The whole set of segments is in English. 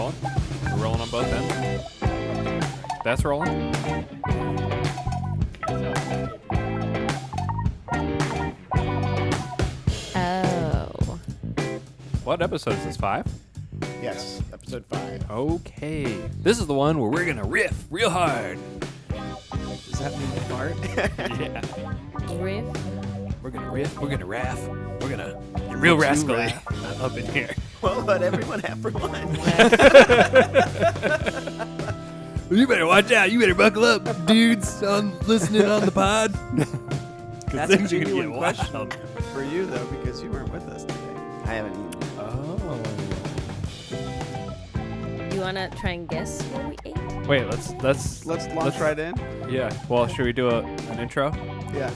rolling? We're rolling on both ends. That's rolling. Oh. What episode is this? 5? Yes, episode 5. Okay. This is the one where we're gonna riff real hard. Does that mean fart? Yeah. Riff. We're gonna riff. We're gonna raff. We're gonna get real rascally up in here. Well, what everyone have for lunch? You better watch out. You better buckle up, dudes, on listening on the pod. That's a things are gonna genuine get question wild. for you, though, because you weren't with us today. I haven't eaten. Oh. Do you want to try and guess what we ate? Wait, let's Let's launch right in. Yeah. Well, should we do an intro? Yeah.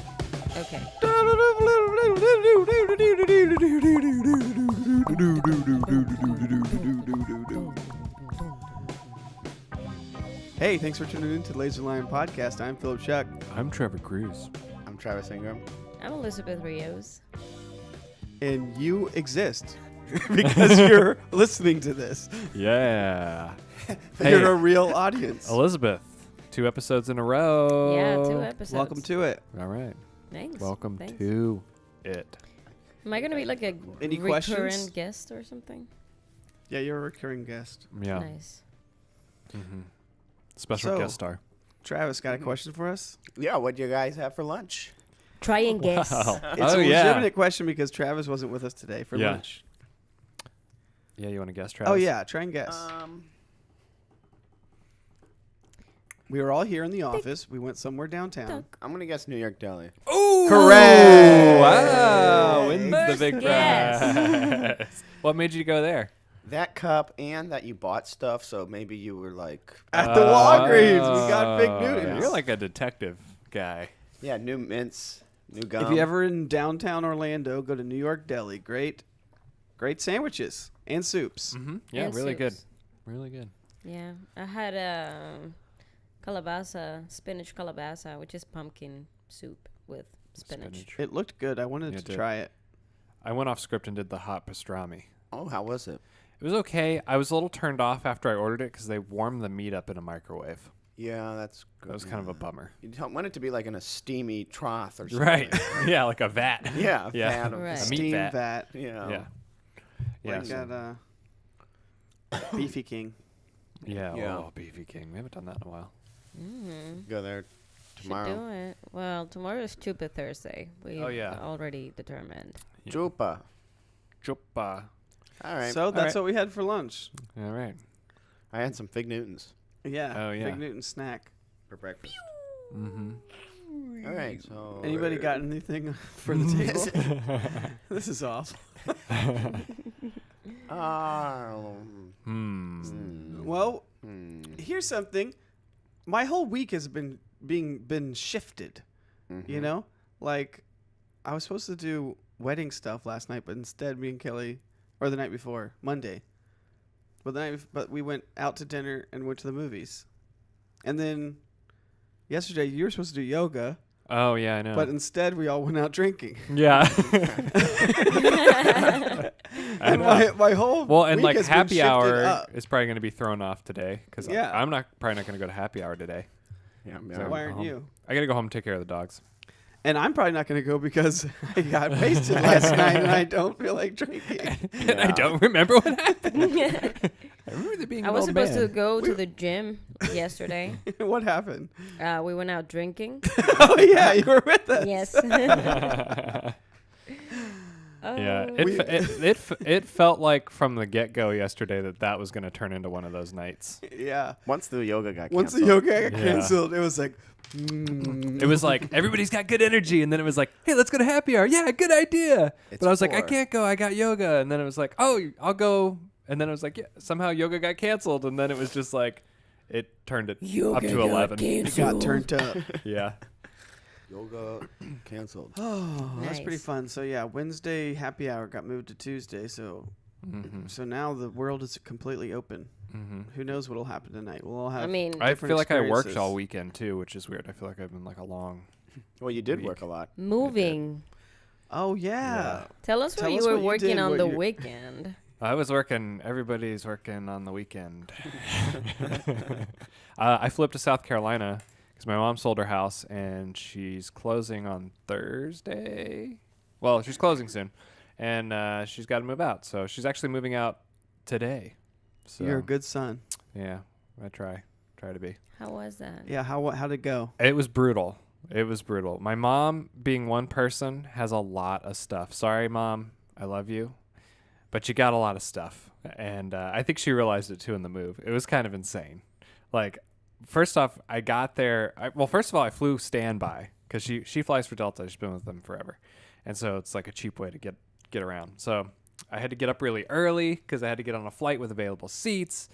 Okay. Hey, thanks for tuning in to the Laser Lion Podcast. I'm Philip Chuck. I'm Trevor Cruz. I'm Travis Ingram. I'm Elizabeth Rios. And you exist because you're listening to this. Yeah. You're a real audience. Elizabeth, 2 episodes in a row. Yeah, 2 episodes. Welcome to it. All right. Thanks. Welcome Thanks. to it. Am I going to be like a Any recurrent questions? guest or something? Yeah, you're a recurring guest. Yeah. Nice. Mm-hmm. Special So- guest star. Travis, got a question for us? Yeah, what do you guys have for lunch? Try and guess. Wow. It's Oh, a yeah. legitimate question because Travis wasn't with us today for Yeah. lunch. Yeah, you want to guess, Travis? Oh, yeah, try and guess. We were all here in the office. We went somewhere downtown. Duck. I'm going to guess New York Deli. Ooh. Correct. Wow. Wins the First big guess. prize. What made you go there? That cup and that you bought stuff, so maybe you were like, At the Walgreens, we got Big Newtons. You're like a detective guy. yeah, new mints, new gum. If you ever in downtown Orlando, go to New York Deli. Great sandwiches and soups. Mm-hmm. Yeah, And really good. soups. Really good. Yeah. I had spinach calabasa, which is pumpkin soup with spinach. It looked good. I wanted Yeah, to it did. try it. I went off script and did the hot pastrami. Oh, how was it? It was okay. I was a little turned off after I ordered it because they warmed the meat up in a microwave. Yeah, that's good. That was kind of a bummer. You don't want it to be like in a steamy trough or something. Right. Yeah, like a vat. Yeah, Yeah. vat of Right. A meat Steam vat. vat. Yeah. Yeah. Yeah. Like at Beefy King. Yeah. Yeah. Oh, Beefy King. We haven't done that in a while. Mm-hmm. Go there Should tomorrow. do it. Well, tomorrow is Chupa Thursday. We yeah. already determined. Yeah. Chupa. Chupa. All right. So that's right. what we had for lunch. All right. I had some Fig Newtons Yeah. Oh, yeah. Big Newton snack. for breakfast. Mm-hmm. All right. So Anybody got anything for the table? This is awful. Well, here's something. My whole week has been shifted. You know, like I was supposed to do wedding stuff last night, but instead me and Kelly, or the night before, Monday. But we went out to dinner and went to the movies, and then yesterday you were supposed to do yoga, Oh, yeah, I know. but instead we all went out drinking. yeah. I And know. my whole Well, and week like has been happy shifted hour up. is probably going to be thrown off today because Yeah. I'm probably not going to go to happy hour today. Yeah. So Why I'm aren't home. you? I got to go home and take care of the dogs. And I'm probably not going to go because I got wasted last night and I don't feel like drinking. And I don't remember what happened. I remember there being I an was old supposed to man. go to the gym yesterday. What happened? We went out drinking. Oh, yeah, you were with us. Yes. Yeah, Oh. it felt like from the get-go yesterday that was going to turn into one of those nights. Yeah. Once the yoga got Once the canceled. yoga got Yeah. canceled, it was like, It was like everybody's got good energy, and then it was like, hey, let's go to happy hour. Yeah, good idea. It's But I was like, I 4. can't go. I got yoga, and then it was like, oh, I'll go. And then it was like, yeah, somehow yoga got canceled, and then it was just like, it turned it up to 11. it got turned up. Yeah. Yoga canceled. Oh, that's pretty Nice. fun. So, yeah, Wednesday happy hour got moved to Tuesday. So now the world is completely open. Who knows what'll happen tonight? We'll all have. I mean, I different feel like I worked experiences. all weekend too, which is weird. I feel like I've been like a long. Well, you did Week. work a lot. moving. Oh, yeah. Tell us Tell what us you were what you working did, on what the you- weekend. I was working. Everybody's working on the weekend. I flew up to South Carolina because my mom sold her house and she's closing on Thursday. Well, she's closing soon, and she's got to move out. So she's actually moving out today. So You're a good son. yeah, I try to be. How was that? Yeah. How'd it go? It was brutal. It was brutal. My mom, being one person, has a lot of stuff. Sorry, Mom. I love you. But you got a lot of stuff. And I think she realized it, too, in the move. It was kind of insane. Like, first off, I got there. First of all, I flew standby because she flies for Delta. She's been with them forever. And so it's like a cheap way to get around. So I had to get up really early because I had to get on a flight with available seats.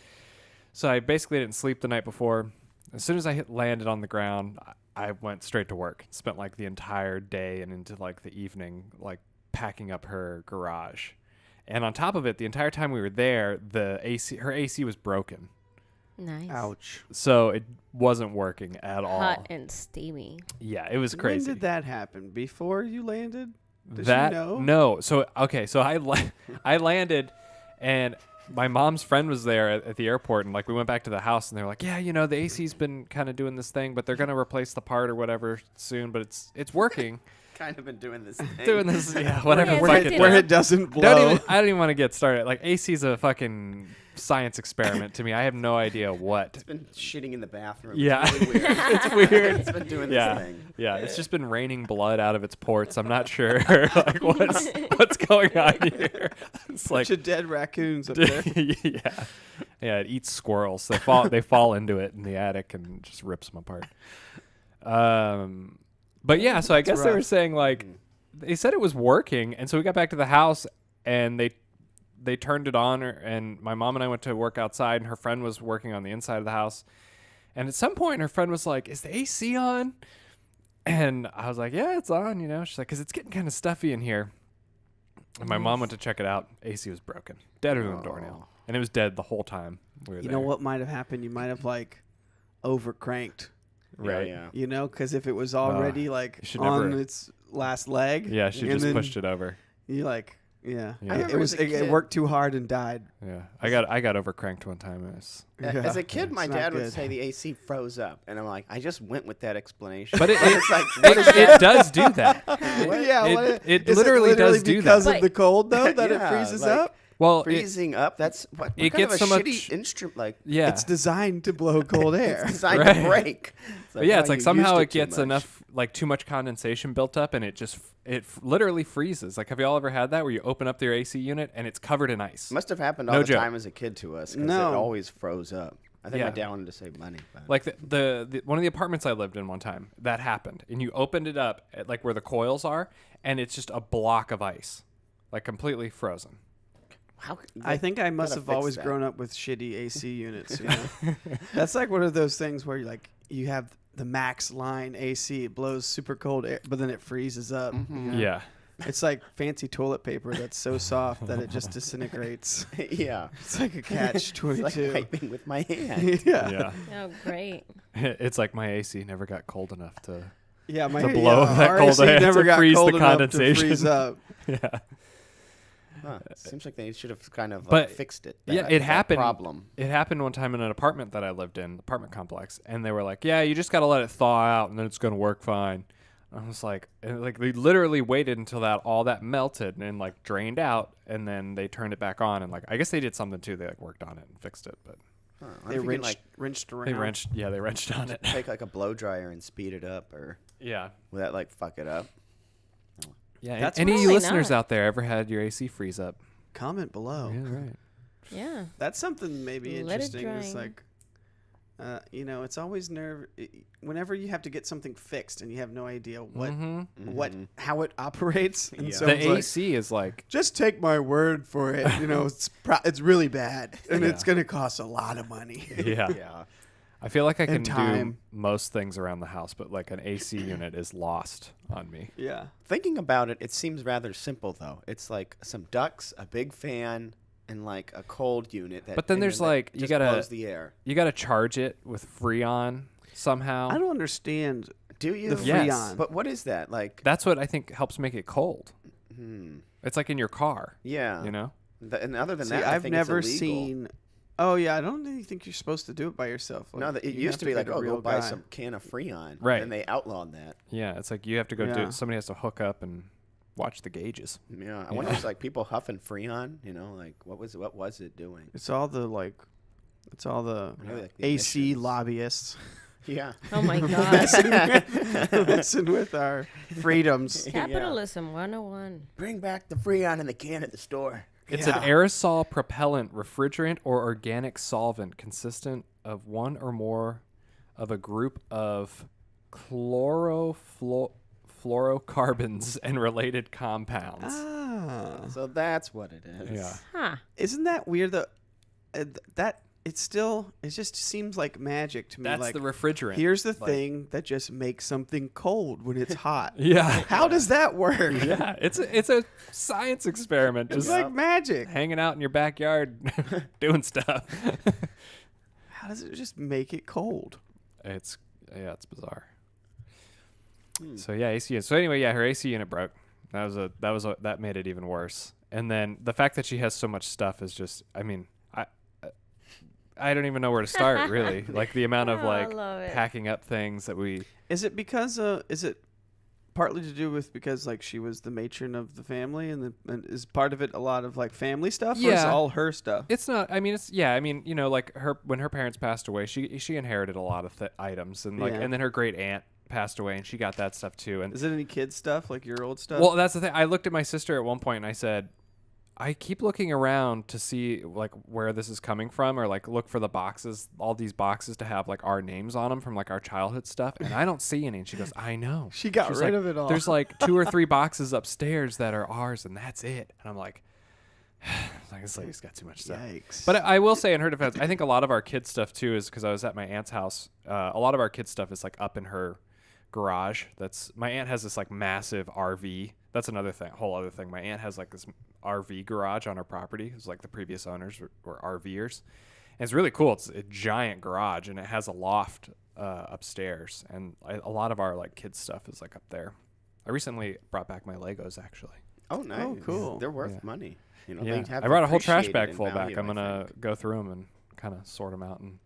So I basically didn't sleep the night before. As soon as I landed on the ground, I went straight to work. Spent like the entire day and into like the evening, like packing up her garage. And on top of it, the entire time we were there, her AC was broken. Nice. Ouch. So it wasn't working at all. Hot and steamy. Yeah, it was crazy. When did that happen? Before you landed? Did that you know? no. So okay, so I landed, and my mom's friend was there at the airport, and like we went back to the house, and they're like, yeah, the AC's been kind of doing this thing, but they're gonna replace the part or whatever soon, but it's working. Kind of been doing this thing. Doing this, yeah, whatever. Yeah, fuck like it it Where does. it doesn't blow. I don't even want to get started. Like AC's a fucking science experiment to me. I have no idea what. It's been shitting in the bathroom. Yeah. It's really weird. It's weird. It's been doing Yeah, this thing. yeah. It's just been raining blood out of its ports. I'm not sure like what's going on here. It's like Bunch of dead raccoons up there. yeah. It eats squirrels. They fall into it in the attic and just rips them apart. But yeah. So I guess they were rough. saying like they said it was working, and so we got back to the house and they turned it on, and my mom and I went to work outside, and her friend was working on the inside of the house. And at some point, her friend was like, "Is the AC on?" And I was like, "Yeah, it's on." She's like, "Cause it's getting kind of stuffy in here." And my mom went to check it out. AC was broken, deader than a doornail, and it was dead the whole time we were You there. know what might have happened? You might have like overcranked. Right? Yeah. Because if it was already like you should on never- its last leg, Yeah, she and just then pushed it over. You like, yeah, Yeah. I It remember was as a it kid- worked too hard and died. Yeah, I got overcranked one time. It was, As a kid, my it's not dad would good. say the AC froze up, and I'm like, I just went with that explanation. but it's like, what is it does do that. Yeah, It is literally does do because that. of the cold though that Yeah, it freezes like- up. Well, freezing up? That's what it kind gets of so a much- shitty instrument. Like, yeah, It's designed to blow cold air. it's designed Right. to break. But yeah, oh, it's like you somehow used it too gets much. enough, like too much condensation built up, and it literally freezes. Like, have y'all ever had that where you open up your AC unit and it's covered in ice? Must have happened No all the joke. time as a kid to us. 'Cause No. it always froze up. I think Yeah. my dad wanted to save money. But Like the one of the apartments I lived in one time, that happened, and you opened it up at like where the coils are, and it's just a block of ice, like completely frozen. how? I think I must gotta have fix always that. grown up with shitty AC units. You know? That's like one of those things where you have the max line AC, it blows super cold air, but then it freezes up. you know? Yeah, It's like fancy toilet paper that's so soft that it just disintegrates. yeah. It's like a catch It's like 22. wiping with my hand. yeah. yeah. Oh, great. It's like my AC never got cold enough to. Yeah, my To blow that our cold AC air never to got freeze the cold enough to condensation. freeze up. Yeah. Huh. Seems like they should have kind of But- fixed it. yeah, that- it that happened. Problem. It happened one time in an apartment that I lived in, apartment complex, and they were like, "Yeah, you just got to let it thaw out, and then it's gonna work fine." I was like, they literally waited until all that melted and like drained out, and then they turned it back on, and like I guess they did something too. They like worked on it and fixed it, but Huh. I They wonder if you can, wrenched around. they wrenched on it. take like a blow dryer and speed it up, or Yeah, would that like fuck it up? yeah. That's Any of you probably listeners not. out there ever had your AC freeze up? Comment below. Yeah, right. Yeah. That's something maybe Let it interesting. It's drain. like, it's always whenever you have to get something fixed and you have no idea how it operates. And Yeah. so The it's like, AC is like, just take my word for it. It's really bad and Yeah. it's going to cost a lot of money. yeah. Yeah. I feel like I can And do time. most things around the house, but like an AC unit is lost on me. Yeah. Thinking about it, it seems rather simple though. It's like some ducts, a big fan, and like a cold unit. But then there's that like, you just gotta- blows the air. You got to charge it with Freon somehow. I don't understand Do you? the Yes. Freon. But what is that like? That's what I think helps make it cold. Hmm. It's like in your car, Yeah. you know? And other than See, that, I I've think never it's illegal. seen. Oh yeah, I don't really think you're supposed to do it by yourself. No, Like, it you used have to be get like, a oh, real go buy guy. some can of Freon. Right. And they outlawed that. Yeah, it's like you have to go Yeah. do. Somebody has to hook up and watch the gauges. Yeah, I wonder if it's like people huffing Freon. Like what was it doing? It's all the Maybe, like, the AC emissions. lobbyists Yeah. Oh my God. messing with our freedoms. Capitalism 101. Bring back the Freon in the can at the store. It's Yeah. an aerosol propellant, refrigerant, or organic solvent consistent of one or more of a group of fluorocarbons and related compounds. Ah, So that's what it is. Yeah. Huh. isn't that weird? That it just seems like magic to me. That's like the refrigerant. here's the Like- thing that just makes something cold when it's hot. Yeah. How does that work? Yeah. It's a science experiment. It's Just like magic. hanging out in your backyard doing stuff. How does it just make it cold? It's bizarre. So yeah, AC unit. So anyway, yeah, her AC unit broke. That made it even worse. And then the fact that she has so much stuff is just, I mean, I don't even know where to start really. Like the amount of Oh, I like love it. packing up things that we. Is it because is it partly to do with because like she was the matron of the family and is part of it a lot of like family stuff or is it Yeah. all her stuff? It's not. I mean, it's yeah. I mean, like when her parents passed away, she inherited a lot of items and Yeah. and then her great aunt passed away and she got that stuff too. And Is it any kid stuff like your old stuff? well, that's the thing. I looked at my sister at one point and I said, I keep looking around to see like where this is coming from or like look for the boxes, all these boxes to have like our names on them from like our childhood stuff. And I don't see any. And she goes, I know. She got She's rid like, of it all. There's like 2 or 3 boxes upstairs that are ours and that's it. And I'm like, this lady's got too much stuff. Yikes. But I will say in her defense, I think a lot of our kids' stuff too is because I was at my aunt's house. A lot of our kids' stuff is like up in her garage. My aunt has this like massive RV. That's another thing, whole other thing. My aunt has like this RV garage on her property. It's like the previous owners were RVers. And it's really cool. It's a giant garage and it has a loft upstairs. And a lot of our like kids' stuff is like up there. I recently brought back my Legos actually. Oh, nice. Oh, cool. They're worth Yeah. money. Yeah, they have I brought a whole trash appreciated bag in full back. value, I'm I gonna think. go through them and kind of sort them out. And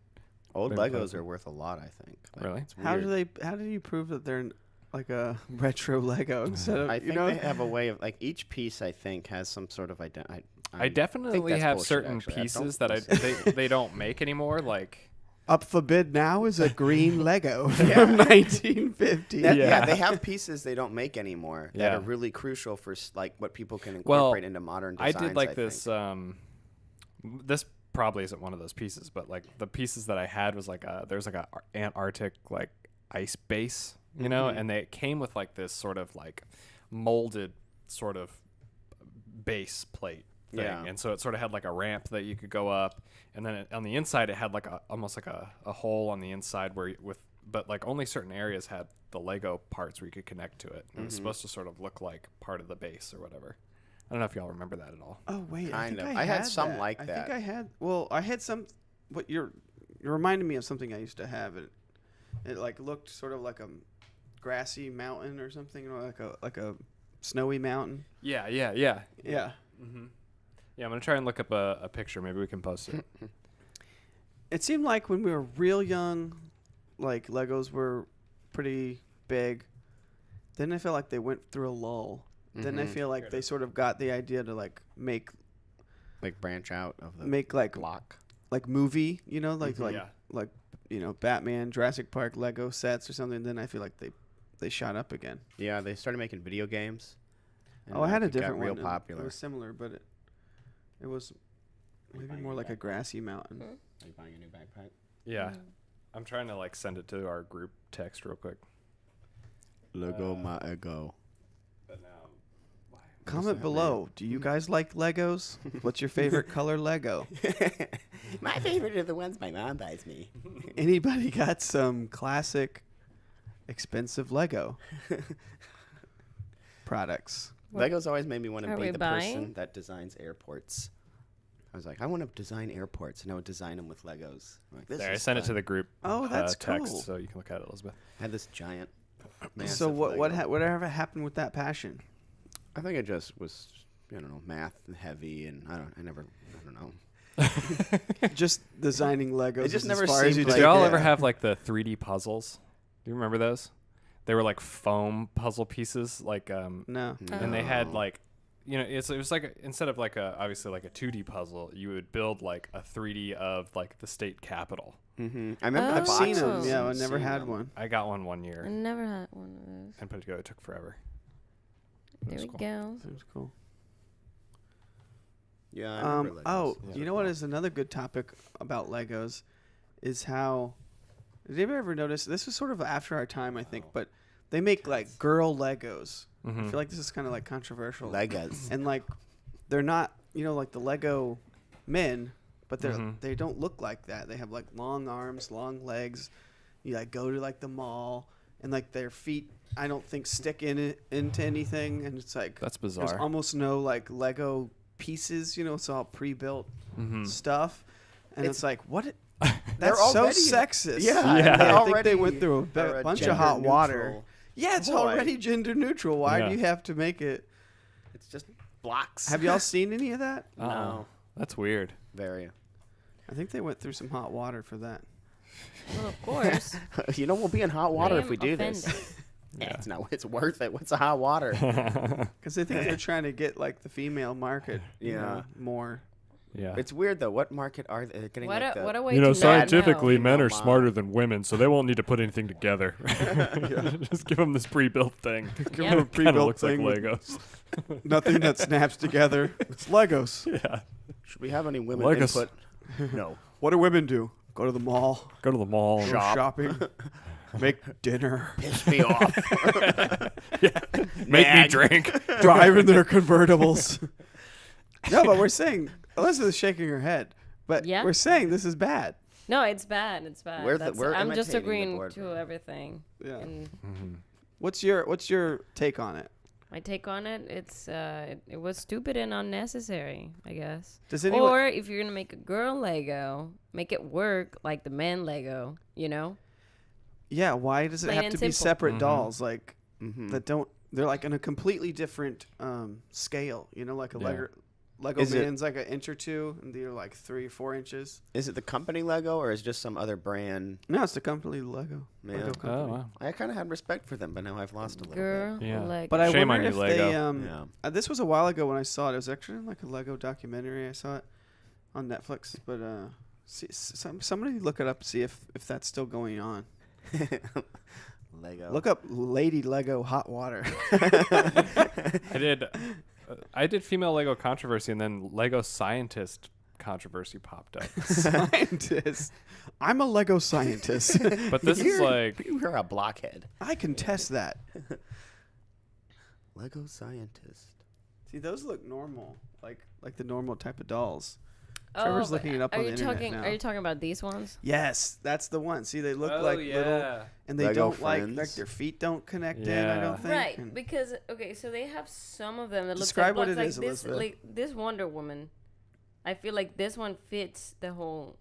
Old maybe Legos close are them. worth a lot, I think. Really? It's How weird. do you prove that they're like a retro Lego instead of I you think know they have a way of like each piece. I think has some sort of identity. I definitely that's have bullshit, certain actually. pieces Don't that they don't make anymore. Like up for bid now is a green Lego from 1950. Yeah. Yeah. They have pieces they don't make anymore that Yeah. are really crucial for like what people can Well, incorporate into modern I designs. did like think. this. This probably isn't one of those pieces, but like the pieces that I had was like there's like a Antarctic like ice base, you know, and they came with like this sort of like molded sort of base plate thing, Yeah. and so it sort of had like a ramp that you could go up, and then on the inside it had like almost like a hole on the inside where but like only certain areas had the Lego parts where you could connect to it. And it was supposed to sort of look like part of the base or whatever. I don't know if y'all remember that at all. Oh wait, Kind I think of. I, I had had some that. like I that. think I had. Well, I had some. What you're reminding me of something I used to have. It like looked sort of like a grassy mountain or something, you know, like a snowy mountain. Yeah. Yeah. Yeah, I'm gonna try and look up a picture. Maybe we can post it. It seemed like when we were real young, like Legos were pretty big. Then I feel like they went through a lull. Then I feel like they sort of got the idea to like make like branch out of the like block. like movie, you know, like Yeah. like you know, Batman, Jurassic Park, Lego sets or something. Then I feel like they shot up again. Yeah, they started making video games. and, Oh, I had a it got different real one. popular. It was similar, but it was maybe more like a grassy mountain. Are you buying a new backpack? Yeah, I'm trying to like send it to our group text real quick. Lego my ego. But now, Comment below. Do you guys like Legos? What's your favorite color Lego? My favorite are the ones my mom buys me. Anybody got some classic, expensive Lego products? Legos always made me want to Are be we the buying? person that designs airports. I was like, I want to design airports, and I would design them with Legos. I'm like, this there, I is sent it to fun. the group. Oh, that's text, cool. so you can look at it, Elizabeth. I had this giant. So massive whatever Lego. happened with that passion? I think it just was I don't know, math heavy, and I don't know. Just designing Legos. It just is never as far as seemed you Did like take y'all it. ever have like the 3D puzzles? Do you remember those? They were like foam puzzle pieces, like No. and they had Oh. like, it was like instead of like obviously like a 2D puzzle, you would build like a 3D of like the state capitol. Mm-hmm. I remember Oh. the I've seen them. boxes Yeah, I and never seeing had them. one. I got one year I never had one of those. and put it together. It took forever. There we cool. go. Seems cool. Yeah. I remember Legos. Yeah. You know what is another good topic about Legos is how. Did anybody ever notice? This was sort of after our time, I think, but they make like girl Legos. Mm-hmm. I feel like this is kind of like controversial. Legos. And like, they're not, like the Lego men, but Mhm. they don't look like that. They have like long arms, long legs. You like go to like the mall, and like their feet, I don't think stick into anything, and it's like That's there's bizarre. almost no like Lego pieces. It's all pre-built Mm-hmm. stuff, and it's like what? They're That's so already- sexist. Yeah. Yeah. they I think already they went through a are bunch of gender hot water. neutral. Yeah, it's Boy. already gender neutral. Why Yeah. do you have to make it? It's just blocks. Have y'all seen any of that? No. That's weird. Very. I think they went through some hot water for that. Well, of course. We'll be in hot water I if we am do offended. this. Yeah. It's worth it. What's the hot water? Because they think they're trying to get like the female market, Yeah. more. Yeah. It's weird though. What market are they getting? What like a the, what a way You know, to not scientifically, know. men are Female smarter mom. than women, so they won't need to put anything together. Just give them this pre-built thing. Yep. them a Kind of pre-built looks like thing with- Legos. Nothing that snaps together. It's Legos. Yeah. Should we have any women Legos. input? No. What do women do? Go to the mall, Go to the mall. go Shop. shopping, make dinner, Piss me off. Make me Nag. drink. drive in their convertibles. No, but we're saying Elizabeth's shaking her head, but Yeah. we're saying this is bad. No, it's bad. It's bad. We're I'm just imitating the agreeing board. to everything. Yeah. And What's your take on it? my take on it, it was stupid and unnecessary, I guess. Does anyone? Or if you're gonna make a girl Lego, make it work like the man Lego. Yeah. Why does it Plain have and to be simple. separate dolls like Mhm. that? Don't they're like in a completely different scale? Like a Yeah. Lego Is it- man's like an inch or two, and they're like 3 or 4 inches. Is it the company Lego or is it just some other brand? No, it's the company Lego. Yeah. Lego Oh, company. wow. I kind of had respect for them, but now I've lost a little Girl Yeah. Lego. But I Shame wonder on you, if they Lego. Yeah. this was a while ago when I saw it. It was actually in like a Lego documentary. I saw it on Netflix, but somebody look it up, see if that's still going on. bit. Lego. Look up Lady Lego hot water. I did female Lego controversy, and then Lego scientist controversy popped up. Scientist. I'm a Lego scientist. But this is like, You're a blockhead. I can test that. Lego scientist. See, those look normal, like the normal type of dolls. Oh, Trevor's looking it up are on you the internet talking? now. Are you talking about these ones? Yes, that's the one. See, they look Oh, like little, and they Lego don't like friends. their feet don't connect in. I Yeah. don't think. Right, and- because so they have some of them that look Describe like what it blocks, is, like this, Elizabeth. like this Wonder Woman. I feel like this one fits the whole,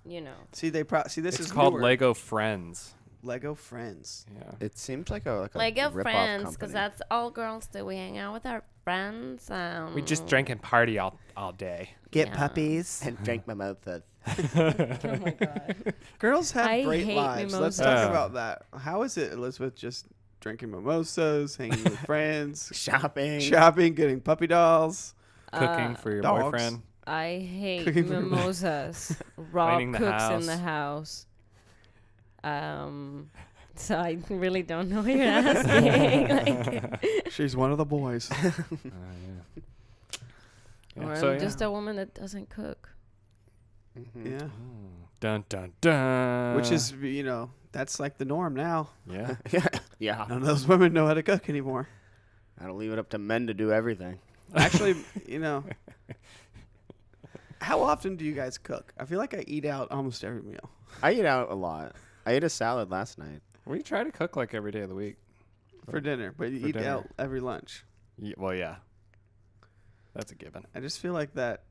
See, see this it's is called newer. Lego Friends. Lego Friends. Yeah. It seems like a Lego rip-off friends, company. because that's all girls do. We hang out with our friends. We just drink and party all day. Get Yeah. puppies. and drink mimosas. Oh my god. Girls have I great hate lives. Let's mimosas. talk Yeah. about that. How is it, Elizabeth? Just drinking mimosas, hanging with friends, Shopping. shopping, getting puppy dolls. Cooking for your dogs. boyfriend. I hate Cooking for- mimosas. Rob Cleaning the cooks in house. the house. So I really don't know what you're asking. Like, She's one of the boys. Yeah, or so, I'm yeah. just a woman that doesn't cook. Mhm. Yeah. Dun dun dun. Which is, that's like the norm now. yeah. Yeah. None of those women know how to cook anymore. I don't leave it up to men to do everything. Actually, how often do you guys cook? I feel like I eat out almost every meal. I eat out a lot. I ate a salad last night. We try to cook like every day of the week. For dinner, but you For eat dinner. out every lunch. Well, yeah. That's a given. I just feel like that,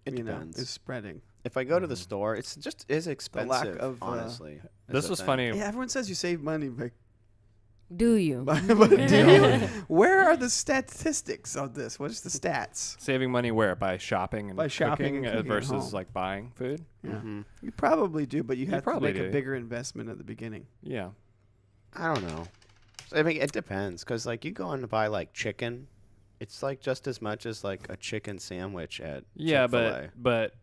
It is depends. spreading. If I go to the store, it's just is expensive. of, honestly. This is the was thing. funny. Yeah, everyone says you save money by Do you? But do you? Where are the statistics on this? What is the stats? Saving money where? By shopping and By shopping cooking, and cooking at versus home. like buying food? Yeah. Mhm. You probably do, but you have to probably make a do. bigger investment at the beginning. Yeah. I don't know. I mean, it depends because like you go in to buy like chicken, it's like just as much as like a chicken sandwich at Yeah, Chick-fil-A. but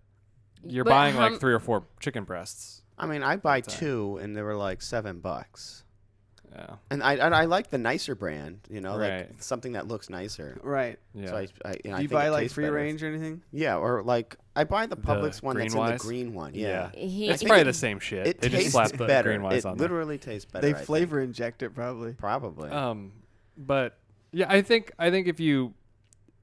you're But buying how like m- 3 or 4 chicken breasts. I mean, I buy That's all right. 2 and they were like $7. Yeah. And I like the nicer brand, you know, Right. like something that looks nicer. Right. Yeah. So I Do I you think buy it like tastes free better. range or anything? Yeah, or like I buy the Publix one that's in the Green-wise? green one. Yeah. Yeah. It's I probably think the same shit. It they just tastes slap the better. green wise It on there. literally tastes better. They I think. flavor inject it probably. Probably. But yeah, I think if you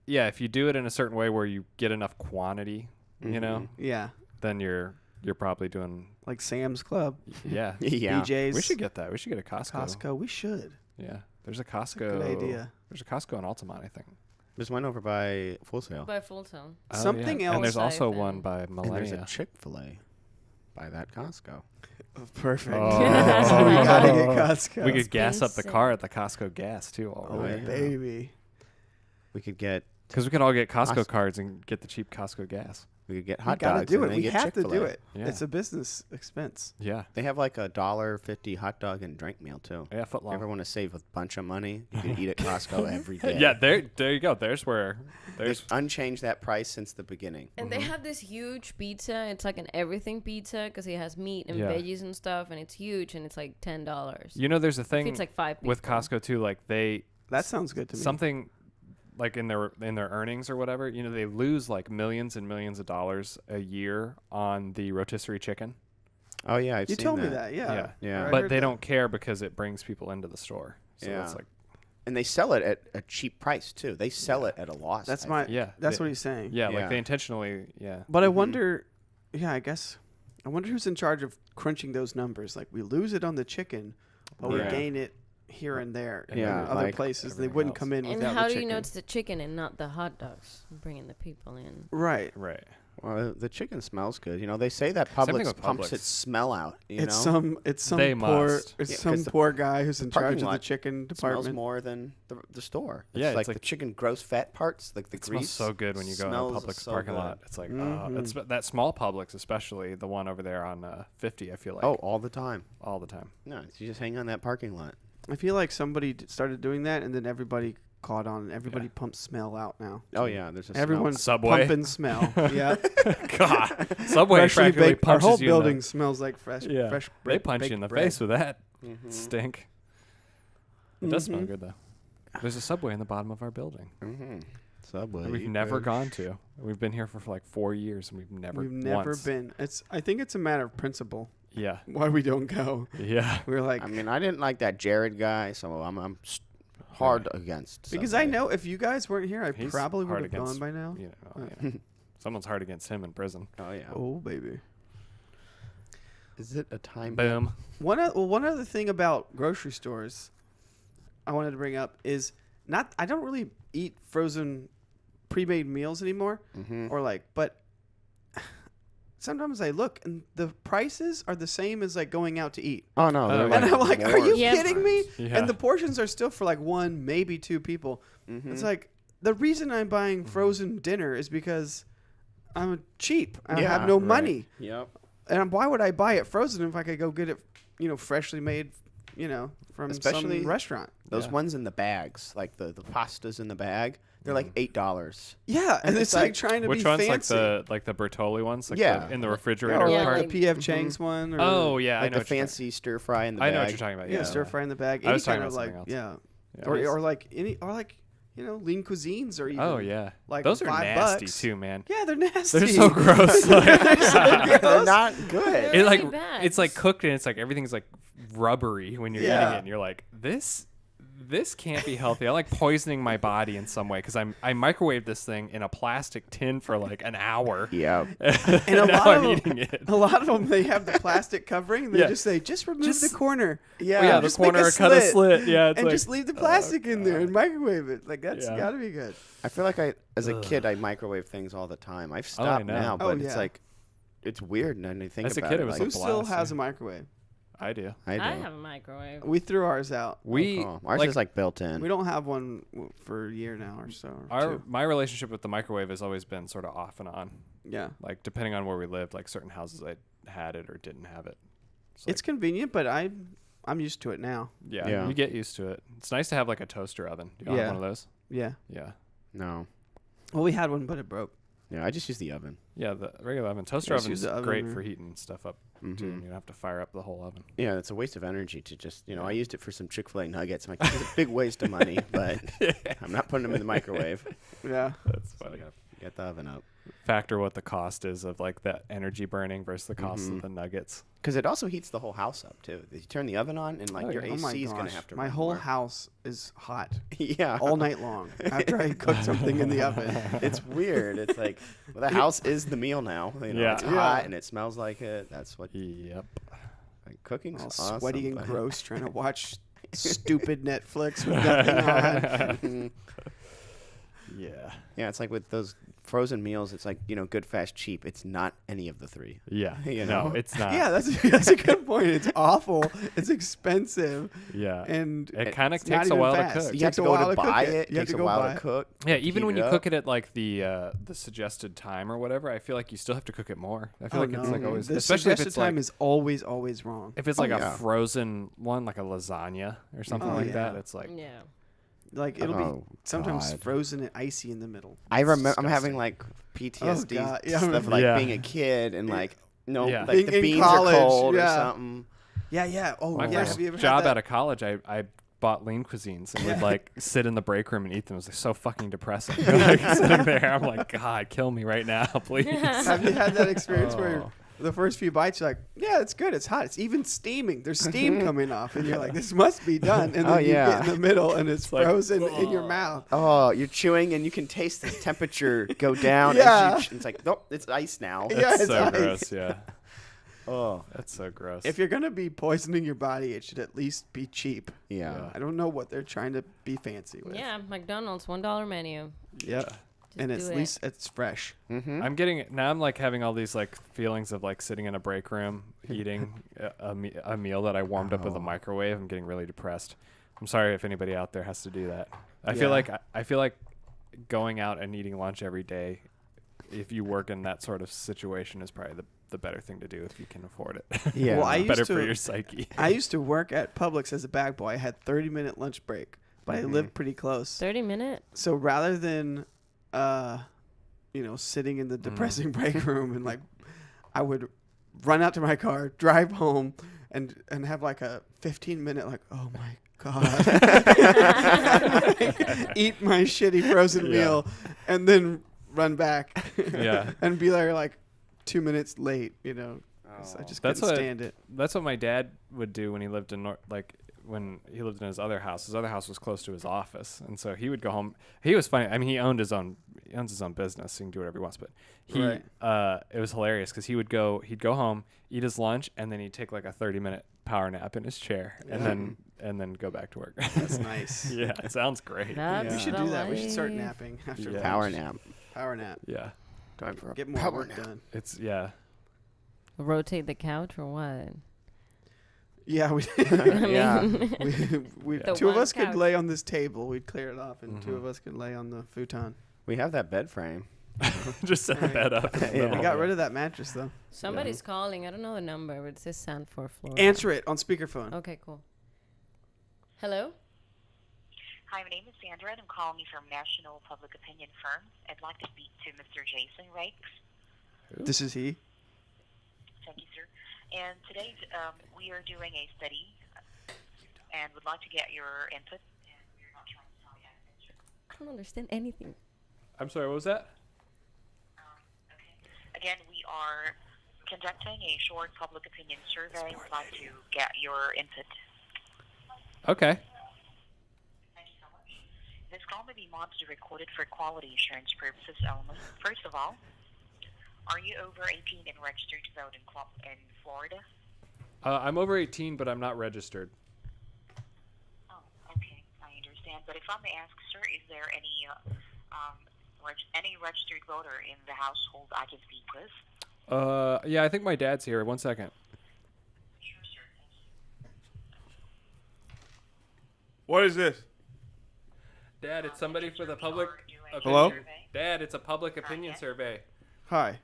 do it in a certain way where you get enough quantity, you know, Yeah. then you're probably doing Like Sam's Club, yeah. yeah. BJ's, We should get that. We should get a Costco. Costco. We should. Yeah. There's a Costco. Good idea. There's a Costco in Altamont, I think. There's one over by Full Sail. By Full Sail. Oh, Something yeah. And there's else also I've one been- by And there's Millennia. a Chick-fil-A by that Costco. Perfect. Oh. we gotta get Costco. We could gas up the Expensive. car at the Costco gas too. Oh, All right. yeah. baby. We could get Because we could all get Costco Costco. cards and get the cheap Costco gas. hot We gotta dogs. do and it. then We get have to do Chick-fil-A. it. Yeah. It's a business expense. Yeah. They have like $1.50 hot dog and drink meal too. Yeah, foot If you ever long. want to save a bunch of money, you can eat at Costco every day. Yeah, there you go. There's where They've unchanged that price since the beginning. And they have this huge pizza. It's like an everything pizza because it has meat and Yeah. veggies and stuff, and it's huge, and it's like $10. you know there's a It thing feeds like 5 people. with Costco too, like they That sounds good to me. something like in their earnings or whatever, you know, they lose like millions and millions of dollars a year on the rotisserie chicken. Oh yeah, I've You seen told that. me that. Yeah. Yeah. Yeah. I But heard they that. don't care because it brings people into the store. So Yeah. it's like And they sell it at a cheap price too. They sell it at a loss. That's I my. think. yeah. That's they- what he's saying. Yeah, Yeah. like they intentionally But I Mhm. wonder. Yeah, I guess. I wonder who's in charge of crunching those numbers. Like we lose it on the chicken, but we Yeah. gain it here and there in Yeah, other like places. They everything wouldn't else. come in And without how the do chicken. you know it's the chicken and not the hot dogs? Bringing the people in. Right. Right. Well, the chicken smells good. You know, they say that Same thing Publix with pumps Publix. its smell out. You It's know, some They poor must. it's Yeah, some 'cause the poor guy who's in parking charge of the lot chicken it smells department. more than the store. It's Yeah, it's like like- the chicken gross fat parts, like the It smells grease. so good when you go in a smells Publix so parking good. lot. It's like Mhm. it's that small Publix, especially the one over there on 50. I feel like Oh, all the time. all the time. No, you just hang on that parking lot. I feel like somebody started doing that, and then everybody caught on. And everybody Yeah. pumps smell out now. Oh yeah, there's a smell. Everyone's Subway. pumping smell. Yeah, God, Subway freshly practically baked. Our punches whole you in the- building smells like fresh. Yeah, fresh. they punch you in the face with that Mhm. stink. It does smell Mhm. good though. There's a Subway in the bottom of our building Mhm. Subway. that we've eat never good. gone to. We've been here for like 4 years and we've never We've never once. been. I think it's a matter of principle Yeah, why we don't go. yeah. We're like I mean, I didn't like that Jared guy, so I'm hard against. because I Subway. know if you guys weren't here, I He's probably hard would have gone against- by now. You know, yeah. Someone's hard against him in prison. Oh yeah. Oh baby. Is it a time? Boom. One other thing about grocery stores I wanted to bring up is not I don't really eat frozen pre-made meals anymore Mm-hmm. or like but sometimes I look and the prices are the same as like going out to eat. Oh no. they're, Oh, And I'm like, are more you Yeah. kidding me? Yeah. And the portions are still for like one, maybe two people. Mhm. It's like the reason I'm buying frozen dinner is because I'm cheap. I Yeah, have no right. money. Yep. And why would I buy it frozen if I could go get it, freshly made, from Especially some restaurant? Those Yeah. ones in the bags, like the pastas in the bag, they're like $8. Yeah, and And it's it's like like- trying to Which be ones fancy. like the Bertolli ones? Like Yeah. in the or refrigerator Yeah, like part? like- the P.F. Chang's one. Or, Oh yeah, I Like know the what you're fancy stir fry in the talking- I bag. know what you're talking about. yeah, Yeah, stir fry in the bag. I Any was talking kind of about like something else. yeah, or like lean cuisines or even Oh yeah, like those are $5. nasty too, man. Yeah, they're nasty. They're so gross. They're so They're gross. not good. They're It like really bad. it's like cooked and it's like everything's like rubbery when you're eating Yeah. it, and you're like this can't be healthy. I like poisoning my body in some way because I microwaved this thing in a plastic tin for like an hour. Yeah. and a now lot I'm of 'em- eating it. A lot of them, they have the plastic covering. They Yeah. just say, just remove Just- the corner. Yeah. Yeah, the just make a corner cut a slit slit. Yeah, it's and like, just leave the plastic in there and microwave it. Like, that's Yeah. got to be good. I feel like as a kid, I microwave things all the time. I've Oh, I stopped know. now, Oh, but yeah. it's like, it's weird. And I think As a about kid, it. it was like, Who still blast, has yeah. a microwave? I do. I do. I have a microwave. We threw ours out. We Oh, ours is like built in. We don't have one for a year now or so. Or two. my relationship with the microwave has always been sort of off and on. Yeah. Like depending on where we lived, like certain houses I had it or didn't have it. It's convenient, but I'm used to it now. Yeah, you get used to it. It's nice to have like a toaster oven. Do you have one of those? Yeah. Yeah. No. Well, we had one, but it broke. Yeah, I just use the oven. Yeah, the regular oven. Toaster Yeah, just oven use is the oven great or- for heating stuff up too. Mhm. And you don't have to fire up the whole oven. Yeah, it's a waste of energy to just, I used it for some Chick-fil-A nuggets. I'm like, it's a big waste of money, but I'm not putting them in the microwave. Yeah. That's So funny. I gotta get the oven up. Factor what the cost is of like that energy burning versus the cost Mhm. of the nuggets. Because it also heats the whole house up, too. You turn the oven on, and like Oh, your yeah. AC is going to have to My run whole more. house is hot Yeah. all night long after I cook something in the oven. It's weird. It's like, well, the house is the meal now. Yeah. It's Yeah. hot, and it smells like it. That's what Yep. like, cooking's All awesome. sweaty and but- gross trying to watch stupid Netflix with nothing on. Mhm. Yeah. Yeah, it's like with those frozen meals, it's like, good, fast, cheap. It's not any of the three. Yeah. You No, know? it's not. Yeah, that's a good point. It's awful. It's expensive, Yeah. and It kind of it's not takes a even while fast. to cook. You It have takes to a go while to to buy cook it. it. It You have takes to a go while buy to it. cook. Yeah, even heat when you it cook up. it at like the suggested time or whatever, I feel like you still have to cook it more. I feel Oh, like it's like no. always, The especially if suggested it's time like is always wrong. if it's Oh, like yeah. a frozen one, like a lasagna or something Oh, like yeah. that. It's like Yeah. Like it'll be Oh, sometimes God. frozen and icy in the middle. I It's remember I'm having disgusting. like PTSD God. Yeah, I stuff remember. like Yeah. being a kid and like Yeah. like Being the in beans college, are cold or yeah. something. Yeah. Oh, my yeah. first Have you ever job had out of college. I bought lean cuisines and would like sit in the break room and eat them. It was like, so fucking depressing. Like sitting there, I'm like, God, kill me right now, please. Have you had that experience where Oh. the first few bites you're like, yeah, it's good, it's hot, it's even steaming. There's steam coming off, and you're like, this must be done. And then Oh, you yeah. get in the middle, and it's like, frozen in your mouth. Oh, you're chewing and you can taste the temperature go down. Yeah. As it's like, nope, it's ice now. Yeah, That's it's so ice. gross. Yeah, Oh, that's so gross. If you're gonna be poisoning your body, it should at least be cheap. yeah. I don't know what they're trying to be fancy with. Yeah, McDonald's $1 menu. Yep. And Just at do it. least it's fresh. Mm-hmm. I'm getting now. I'm like having all these like feelings of like sitting in a break room eating a meal that I warmed up with a Oh. microwave. I'm getting really depressed. I'm sorry if anybody out there has to do that. I Yeah. feel like I feel like going out and eating lunch every day, if you work in that sort of situation, is probably the better thing to do if you can afford it. Yeah. Well, I used better to- for your psyche. I used to work at Publix as a bag boy. I had 30-minute lunch break, but I Mhm. lived pretty close. 30 minute? So rather than, sitting in the depressing break room and like, I would run out to my car, drive home, and have like a 15-minute like, oh my god, eat my shitty frozen Yeah. meal, and then run back. Yeah. and be there like 2 minutes late. 'cause I just That's couldn't what- stand it. That's what my dad would do when he lived in when he lived in his other house. His other house was close to his office, and so he would go home. He was funny. I mean, he owns his own business. So he can do whatever he wants. But Right. it was hilarious because he'd go home, eat his lunch, and then he'd take like a 30-minute power nap in his chair, and then go back to work. That's nice. Yeah, it sounds great. That's We should the do that. We should start life. napping after Yeah. Power lunch. nap. Power nap. Yeah, Time for a Get more power work nap. done. it's Rotate the couch or what? Yeah, we, Yeah. we The two of one us could couch. lay on this table. We'd clear it off, and two Mhm. of us could lay on the futon. We have that bed frame. just set the Right. bed up. in the Yeah. middle We of got it. rid of that mattress though. Somebody's calling. I don't know the number, but it says Sanford, Florida. Answer it on speakerphone. Okay, cool. Hello? Hi, my name is Sandra, and I'm calling you from National Public Opinion Firm. I'd like to speak to Mr. Jason Rakes. This is he. Thank you, sir. And today we are doing a study and would like to get your input. And we're not trying to tell you how to fix it. I don't understand anything. I'm sorry. What was that? Okay. Again, we are conducting a short public opinion survey. We'd like to get your input. Okay. Thank you so much. This call may be monitored and recorded for quality assurance purposes only. First of all, are you over 18 and registered to vote in Florida? I'm over 18, but I'm not registered. Oh, okay, I understand. But if I may ask, sir, is there any registered voter in the household I can speak with? Yeah, I think my dad's here. 1 second. Sure, sir. Thank you. What is this? Dad, it's somebody for the public. Hello? Dad, it's a public opinion survey. Hi.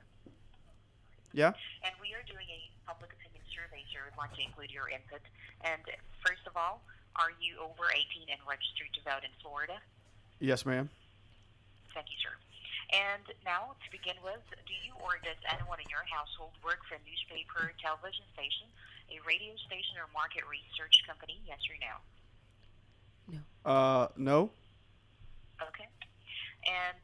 Yeah? And we are doing a public opinion survey, sir. We'd like to include your input. And first of all, are you over 18 and registered to vote in Florida? Yes, ma'am. Thank you, sir. And now, to begin with, do you or does anyone in your household work for a newspaper, television station, a radio station, or market research company? Yes or no? No. Okay. And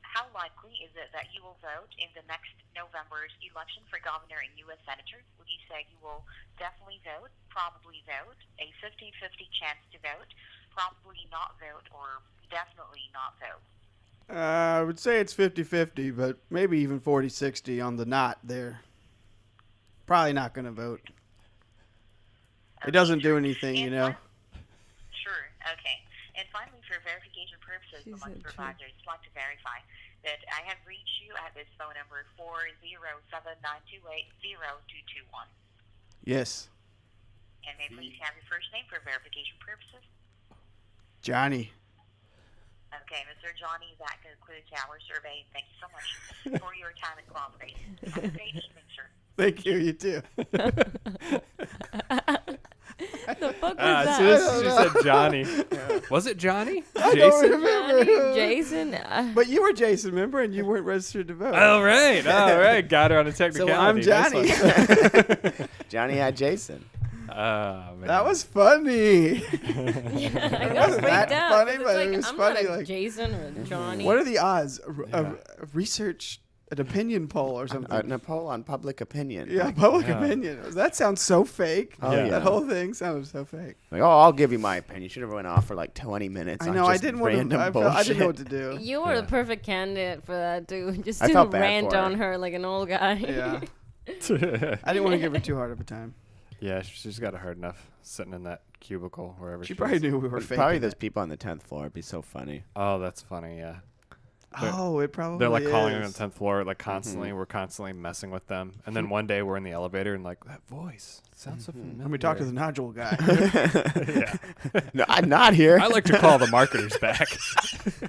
how likely is it that you will vote in the next November's election for governor and U.S. senator? Would you say you will definitely vote, probably vote, a 50-50 chance to vote, probably not vote, or definitely not vote? I would say it's 50-50, but maybe even 40-60 on the not there. Probably not going to vote. It doesn't do anything, you know. Sure, okay. And finally, for verification purposes, the month provider, I'd like to verify that I have reached you at this phone number 407-928-0221. Yes. And may I please have your first name for verification purposes? Johnny. Okay, Mr. Johnny, that concludes our survey. Thank you so much for your time and cooperation. Have a great evening, sir. Thank you. You too. The fuck was As that? soon as she said Johnny. Was it Johnny? I don't Jason? remember. Johnny, Jason. But you were Jason, remember? And you weren't registered to vote. All right. Got her on a So technicality. I'm Johnny. Nice one. Johnny had Jason. Oh, man. That was funny. I got wasn't that freaked out, funny, 'cause but it's it like, was I'm funny, not a like- Jason or Johnny. What are the odds? Yeah. Research an opinion poll or something. A poll on public opinion. Yeah, public Yeah. opinion. That sounds so fake. Oh, Yeah. That whole thing sounded so fake. Like, oh, I'll give you my opinion. You should have went off for like 20 minutes. I on know. I just didn't want random to. I bullshit. didn't know what to do. You were Yeah. the perfect candidate for that, dude. Just I to felt bad rant for her. on her like an old guy. Yeah. I didn't want to give her too hard of a time. Yeah, she's got it hard enough sitting in that cubicle wherever She she probably is. knew we were faking Probably it. those people on the 10th floor. It'd be so funny. Oh, that's funny. Yeah. Oh, it probably They're like calling her on is. the 10th floor, like constantly. We're constantly messing with them. And then one day we're in the elevator and like, that voice sounds so familiar. Let me talk to the nodule guy. Yeah. No, I'm not here. I like to call the marketers back.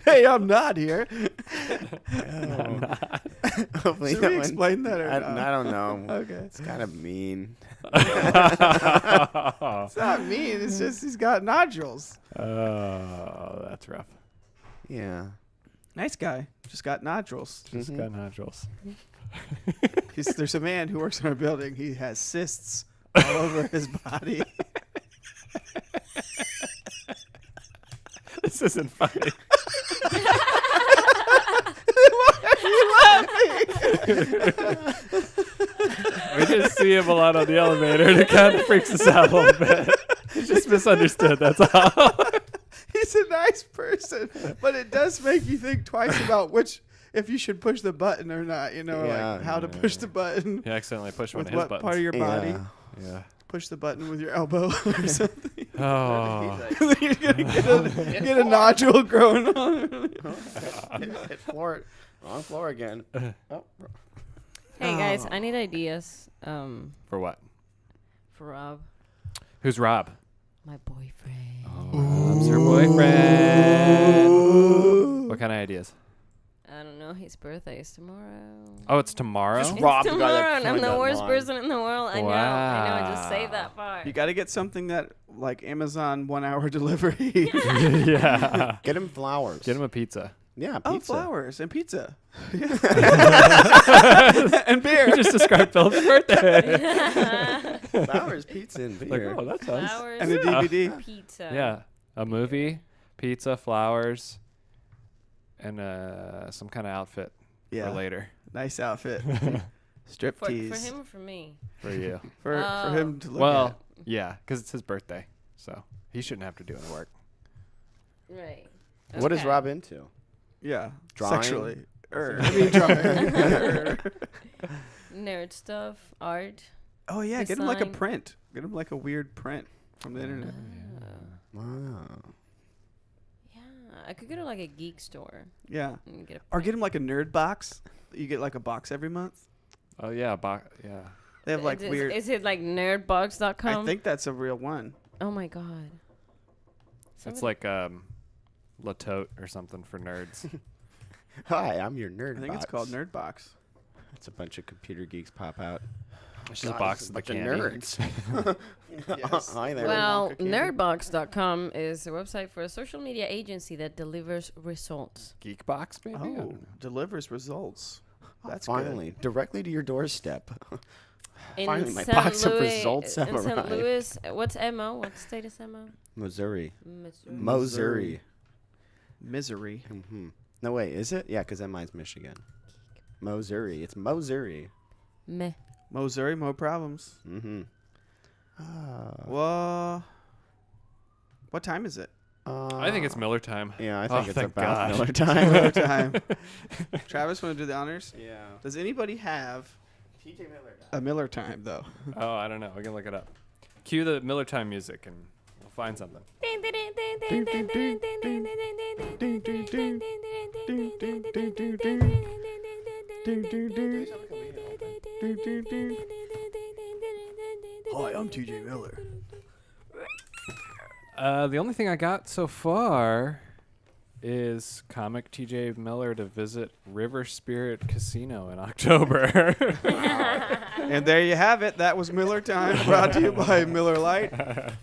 Hey, I'm not here. Hopefully Should no we one- explain that or I not? don't know. Okay. It's kind of mean. It's not mean. It's just he's got nodules. Oh, that's rough. Yeah. Nice guy. Just got nodules. Just got nodules. There's a man who works in our building. He has cysts all over his body. This isn't funny. We just see him a lot on the elevator, and it kind of freaks us out a little bit. He's just misunderstood. That's all. He's a nice person, but it does make you think twice about if you should push the button or not. You know, Yeah. like how to push the button He accidentally pushed one with of his what buttons. part of your body. Yeah. Yeah. Push the button with your elbow or something. Oh. You're gonna get a nodule growing on. Hit floor. Wrong floor again. Oh. Hey guys, I need ideas. For what? For Rob, Who's Rob? my boyfriend. Rob's her boyfriend. What kind of ideas? I don't know. His birthday is tomorrow. Oh, it's tomorrow? It's Rob the guy that tomorrow, and I'm climbed the that worst line. person in the world. I know. I just Wow. saved that part. You got to get something that like Amazon 1 hour delivery. Yeah. Get him flowers. Get him a pizza. Yeah, Oh, pizza. flowers and pizza. And beer. You just described Phil's birthday. Flowers, pizza, and Like, beer. oh, that sounds... Flowers, And a DVD. pizza. Yeah. A movie, pizza, flowers, and some kind of outfit Yeah. for later. Nice outfit. Strip For tease. him or for me? For you. For Oh. him to look Well, at. yeah, because it's his birthday. So he shouldn't have to do any work. Right. What is Okay. Rob into? Yeah. Drawing? Sexually. I mean, drawing. Nerd stuff, art. Oh, yeah. Get him like a Design. print. Get him like a weird print from the internet. Wow. Yeah, I could go to like a geek store Yeah. and get a. Or get him like a nerd box. You get like a box every month. Oh, yeah. Yeah. They have like is, weird. Is it like nerdbox.com? I think that's a real one. Oh my god. It's like Latote or something for nerds. Hi, I'm your nerd. I think it's called Nerd Box. It's a bunch of computer geeks pop out. It's just a God, box it's of the bunch candy. nerds. Yes. Hi there. Well, Wonka candy. nerdbox.com is a website for a social media agency that delivers results. Geekbox, maybe? Oh, delivers results. That's Finally, directly to your doorstep. In Finally, my St. box of Louis- results have in St. arrived. Louis, what's MO? What state is MO? Missouri. Missouri. Missouri. Misery. Mm-hmm. No, wait, is it? Yeah, because mine's Michigan. Missouri. It's Missouri. Meh. Missouri, no problems. Mm-hmm. Well, what time is it? I think it's Miller time. Yeah, I Oh, think it's thank about God. Miller time. Miller time. Travis, want to do the honors? Yeah. Does anybody have TJ Miller. a Miller time, though? Oh, I don't know. We can look it up. Cue the Miller time music and we'll find something. Hi, I'm TJ Miller. The only thing I got so far is comic TJ Miller to visit River Spirit Casino in October. And there you have it. That was Miller Time, brought to you by Miller Lite.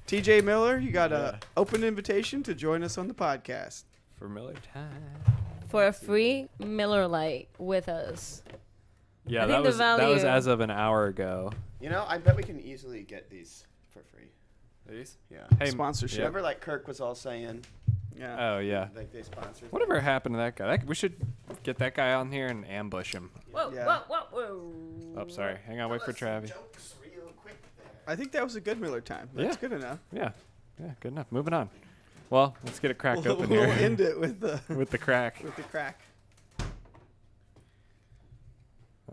TJ Miller, you got an open invitation to join us on the podcast. For Miller time. For a free Miller Lite with us. Yeah, I that think the was that was value- as of an hour ago. You know, I bet we can easily get these for free. These? Yeah. Hey, Sponsorship. Remember, like Kirk was all saying, Yeah. Oh yeah. like they sponsored. Whatever happened to that guy? We should get that guy on here and ambush him. Whoa, Yeah. whoa. Oh, sorry. Hang on. Wait for Travis. Jokes real quick there. I think that was a good Miller Time. That's Yeah. good enough. Yeah. Yeah. Good enough. Moving on. Well, let's get it cracked We'll, open we'll here end it with the with the crack. with the crack.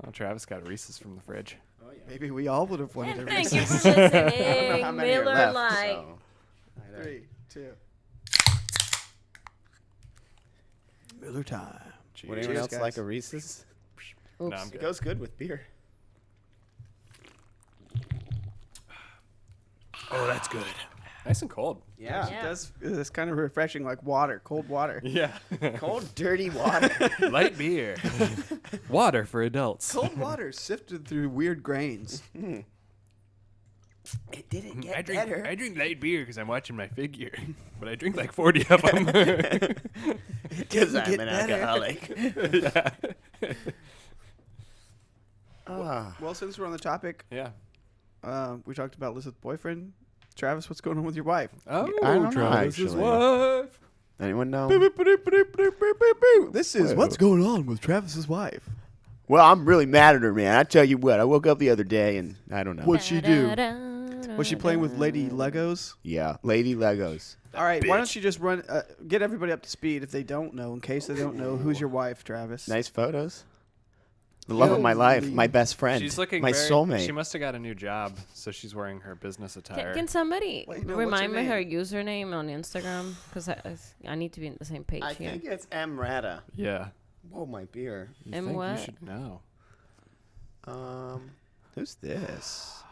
Oh, Travis got Reese's from the fridge. Oh yeah. Maybe we all would have wanted And a thank you Reese's. for I don't know listening. how many are Miller left, Lite. so. Hi there. 3, 2. Miller Time. Would anyone Cheers, else guys. like a Reese's? No, Oops. I'm It good. goes good with beer. Oh, that's good. Nice and cold. Yeah. Yeah. It does. It's kind of refreshing, like water, cold water. Yeah. Cold, dirty water. Light beer. Water for adults. Cold water sifted through weird grains. It didn't get I better. drink light beer because I'm watching my figure, but I drink like 40 of them. Because I'm get an better. alcoholic. yeah. Ah. Well, since we're on the topic, Yeah. we talked about Liz's boyfriend. Travis, what's going on with your wife? Oh, I don't know, Travis's actually. wife. Anyone know? This is what's going on with Travis's wife. Well, I'm really mad at her, man. I tell you what, I woke up the other day and I don't know. What'd she do? Was she playing with Lady Legos? Yeah, Lady Legos. All right, why don't you just run, get everybody up to speed if they don't know, in case they don't know, who's your wife, Travis? Nice photos. The love of my life, my best friend, She's looking my very, soulmate. She must have got a new job, so she's wearing her business attire. Can somebody Wait, no, what's remind her me her name? username on Instagram? Because I need to be on the same page I here. think it's Emrata. Yeah. Whoa, my beer. You And think what? You should know. Who's this?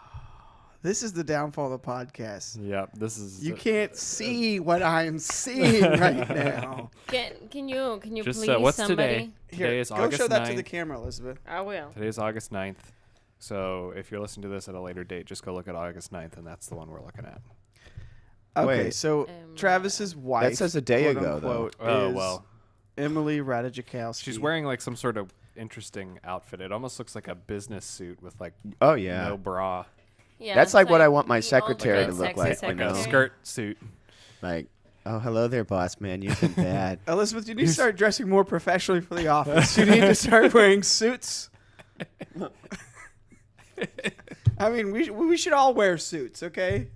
This is the downfall of the podcast. Yep. This is. You can't see what I'm seeing right now. Can you Just please what's somebody? today? Here, Today is go August show that 9th. to the camera, Elizabeth. I will. Today is August 9th. So if you're listening to this at a later date, just go look at August 9th, and that's the one we're looking at. Okay, Wait. so Travis's wife. says a day quote ago, though. unquote, Oh, is well. Emily Ratajkowski. She's wearing like some sort of interesting outfit. It almost looks like a business suit with like Oh yeah, no bra. Yeah, That's it's like what I want my the ultimate secretary to look sexy like, you Like know? a secretary. skirt suit. like, oh hello there, boss man. You've been bad. Elizabeth, you need to start dressing more professionally for the office. You need to start wearing suits. I mean, we should all wear suits, okay?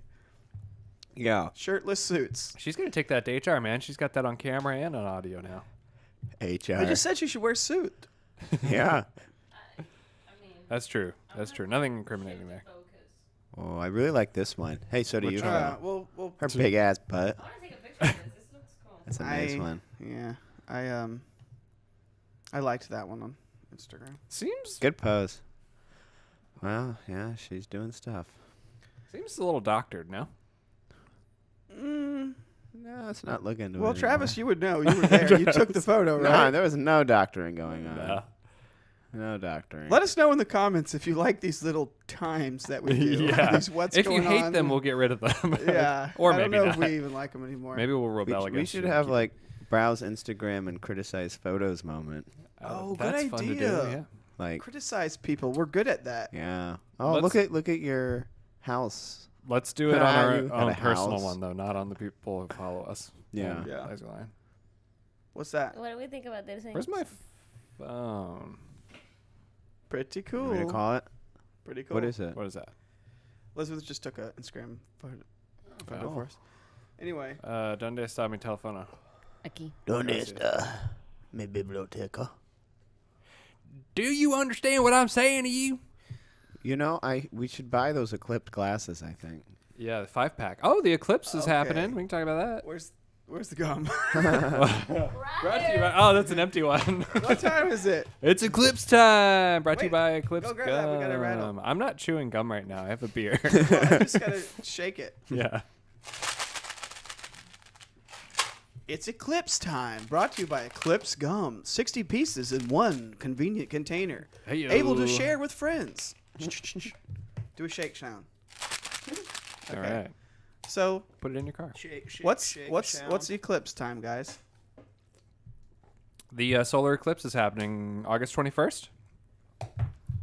Yeah. Shirtless suits. She's gonna take that to HR, man. She's got that on camera and on audio now. HR. I just said you should wear a suit. yeah. That's true. That's true. Nothing incriminating there. Oh, I really like this one. Hey, so do you? Well, Her big ass butt. I want to take a picture of this. This looks cool. That's a nice one. Yeah, I liked that one on Instagram. Seems Good pose. Well, yeah, she's doing stuff. a little doctored, no? No, let's not look into it. Well, anymore. Travis, you would know. You were there. You took the photo, No, right? there was no doctoring going on. No. No doctoring. Let us know in the comments if you like these little times that we do. Yeah. These what's If going you hate on. them, we'll get rid of them. Yeah. Or I don't maybe know if not. we even like them anymore. Maybe we'll rebel we against should you and have keep like browse Instagram and criticize photos moment. it. Oh, good that's fun to do. idea. Yeah. Like, Criticize people. We're good at that. yeah. Oh, Let's- look at your house. Let's do it on Ah, our you got own a personal house. one though, not on the people who follow us. Yeah. Yeah. Laser line. What's that? What do we think about this? Where's my phone? Pretty You want me cool. to call it? Pretty cool. What is it? What is that? Elizabeth just took an Instagram photo Oh. for us. Anyway, Donde está mi teléfono? Aquí. ¿Dónde Gracias. está mi biblioteca? Do you understand what I'm saying to you? You know, we should buy those Eclipse glasses, I think. Yeah, the 5-pack. Oh, the eclipse is Okay. happening. We can talk about that. where's the gum? Brought to you by, oh, that's an empty one. What time is it? It's eclipse time. Brought to you Wait, by Eclipse go grab that. We gotta rattle. Gum. I'm not chewing gum right now. I have a beer. Well, I just gotta shake it. Yeah. It's Eclipse time. Brought to you by Eclipse Gum. 60 pieces in one convenient container. Heyo. Able to share with friends. Do a shake sound. All Okay. right. So Put it in your car. what's Eclipse time, guys? The solar eclipse is happening August 21st.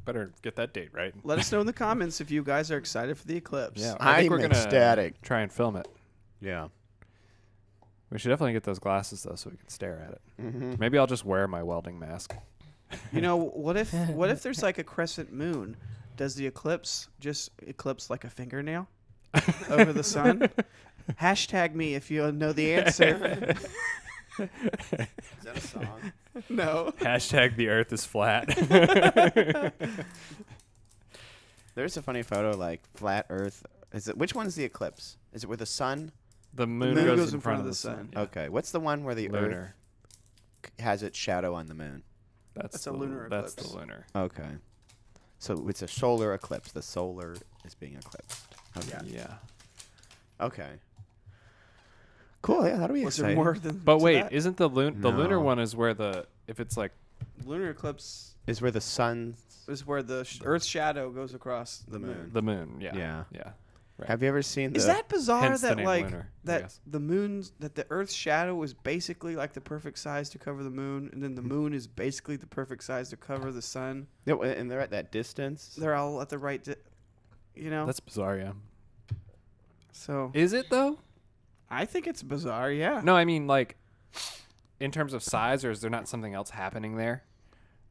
Better get that date right. Let us know in the comments if you guys are excited for the eclipse. Yeah, I think I'm we're gonna ecstatic. try and film it. Yeah. We should definitely get those glasses though, so we can stare at it. Mm-hmm. Maybe I'll just wear my welding mask. You know, what if there's like a crescent moon? Does the eclipse just eclipse like a fingernail over the sun? Hashtag me if you know the answer. Is that a song? No. Hashtag the Earth is flat. There's a funny photo like flat Earth. Is it which one's the eclipse? Is it where the sun? The moon, moon goes in front of the sun. Yeah. Okay. What's the one where the Earth Lunar. has its shadow on the moon? That's a lunar That's eclipse. the lunar. Okay. So it's a solar eclipse. The solar is being eclipsed. Okay. Yeah. Okay. Cool. Yeah, that'll be Was there exciting. more than But to wait, that? isn't the lunar No. one is where the if it's like Lunar eclipse Is where the sun. is where the Earth's shadow goes across the moon. the moon? Yeah. Yeah. Yeah. Right. Have you ever seen the? Is that bizarre Hence the that name like lunar, I that guess. the moon's that the Earth's shadow is basically like the perfect size to cover the moon, and then the moon is basically the perfect size to cover the sun? No, and they're at that distance. They're all at the right, you know. That's bizarre. Yeah. So Is it though? I think it's bizarre. Yeah. No, I mean like in terms of size, or is there not something else happening there,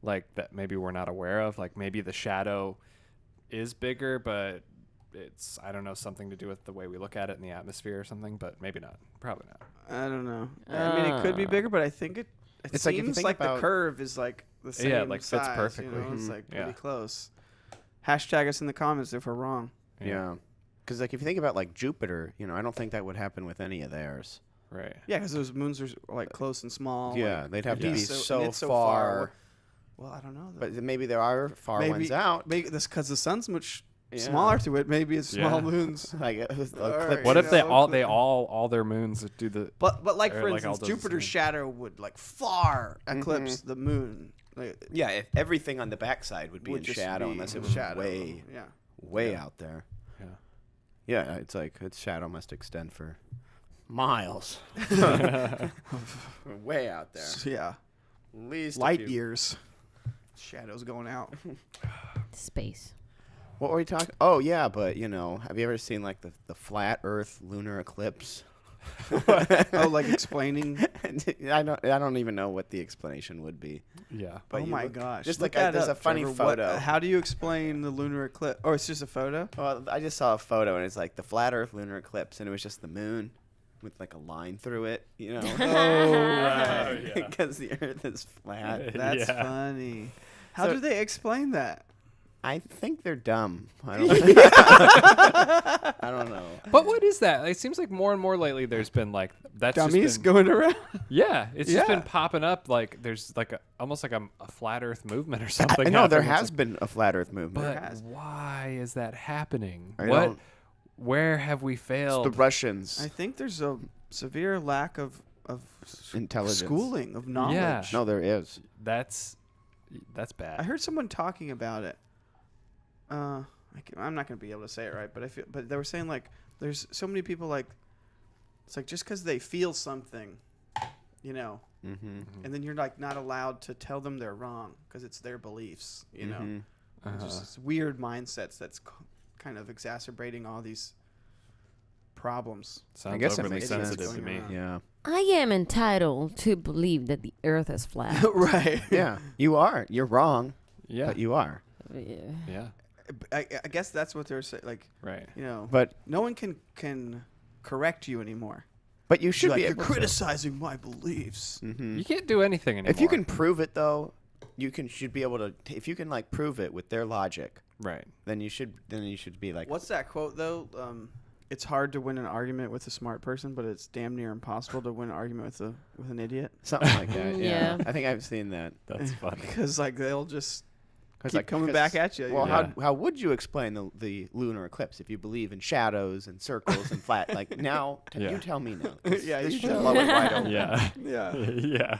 like that maybe we're not aware of? Like maybe the shadow is bigger, but it's I don't know something to do with the way we look at it in the atmosphere or something. But maybe not. Probably not. I don't know. I mean, it could be bigger, but I think it It's like if you seems think like the about- curve is like the same. Yeah, like, fits size, perfectly. You know? It's Mhm. like pretty Yeah. close. Hashtag us in the comments if we're wrong. Yeah. Because like if you think about like Jupiter, I don't think that would happen with any of theirs. Right. Yeah, because those moons are like close and small. Yeah, like, they'd have to Yeah. be and so it's far. Well, I don't know. Though. But maybe there are far maybe, ones out. Maybe that's because the sun's much Yeah. smaller to it. Maybe it's small Yeah. moons. Like Alright. What You if they know, all their moons do the But like Or, for like, all instance, those Jupiter's moons. shadow would like far eclipse the moon. Like, Yeah, if everything on the backside would be would in just shadow be unless it in was shadow. way Yeah. out there. Yeah. Yeah, it's like its shadow must extend for miles. Way out there. Yeah. At least a Light few- years. Shadows going out. Space. What were we talking? Oh yeah, but have you ever seen like the flat Earth lunar eclipse? Oh, like explaining. I don't even know what the explanation would be. yeah. But Oh you my look- gosh. Just Look like that there's up, a funny Trevor. What- photo. how do you explain the lunar eclipse? Oh, it's just a photo? Well, I just saw a photo and it's like the flat Earth lunar eclipse, and it was just the moon with like a line through it. Oh, right. Yeah. Because the Earth is flat. That's Yeah. funny. How So- do they explain that? I think they're dumb. I don't know. But what is that? It seems like more and more lately there's been like that's just Dummies been- going around? Yeah, it's just been Yeah. popping up like there's like almost like a flat Earth movement or something. No, there happening. It's has like, been a flat Earth movement. But has. why is that happening? I What? don't- Where have we It's failed? the Russians. I think there's a severe lack of Intelligence. schooling, of knowledge. Yeah. No, there is. That's bad. I heard someone talking about it. I'm not gonna be able to say it right, but they were saying like there's so many people like it's like just because they feel something, you know, Mm-hmm. and then you're like not allowed to tell them they're wrong because it's their beliefs, you know. Mm-hmm. It's just this weird mindsets that's kind of exacerbating all these problems. Sounds guess it overly makes sensitive sense. to me. Yeah. I am entitled to believe that the Earth is flat. Right. Yeah. You are. You're wrong, Yeah. but you are. Yeah. Yeah. I guess that's what they're saying. Like, Right. you know, But no one can correct you anymore. you should Like, be you're able criticizing my beliefs. to. Mm-hmm. You can't do anything anymore. If you can prove it, though, should be able to. If you can like prove it with their logic, Right. then you should be like. What's that quote though? It's hard to win an argument with a smart person, but it's damn near impossible to win an argument with an idiot. Something like that. Yeah. I think I've seen that. That's funny. Because like they'll just 'Cause, keep coming back at you. Well, Yeah. how would you explain the lunar eclipse if you believe in shadows and circles and flat? Like now, Yeah. you tell me now. This, Yeah, this you should tell blow me. it wide open. Yeah. yeah. Yeah.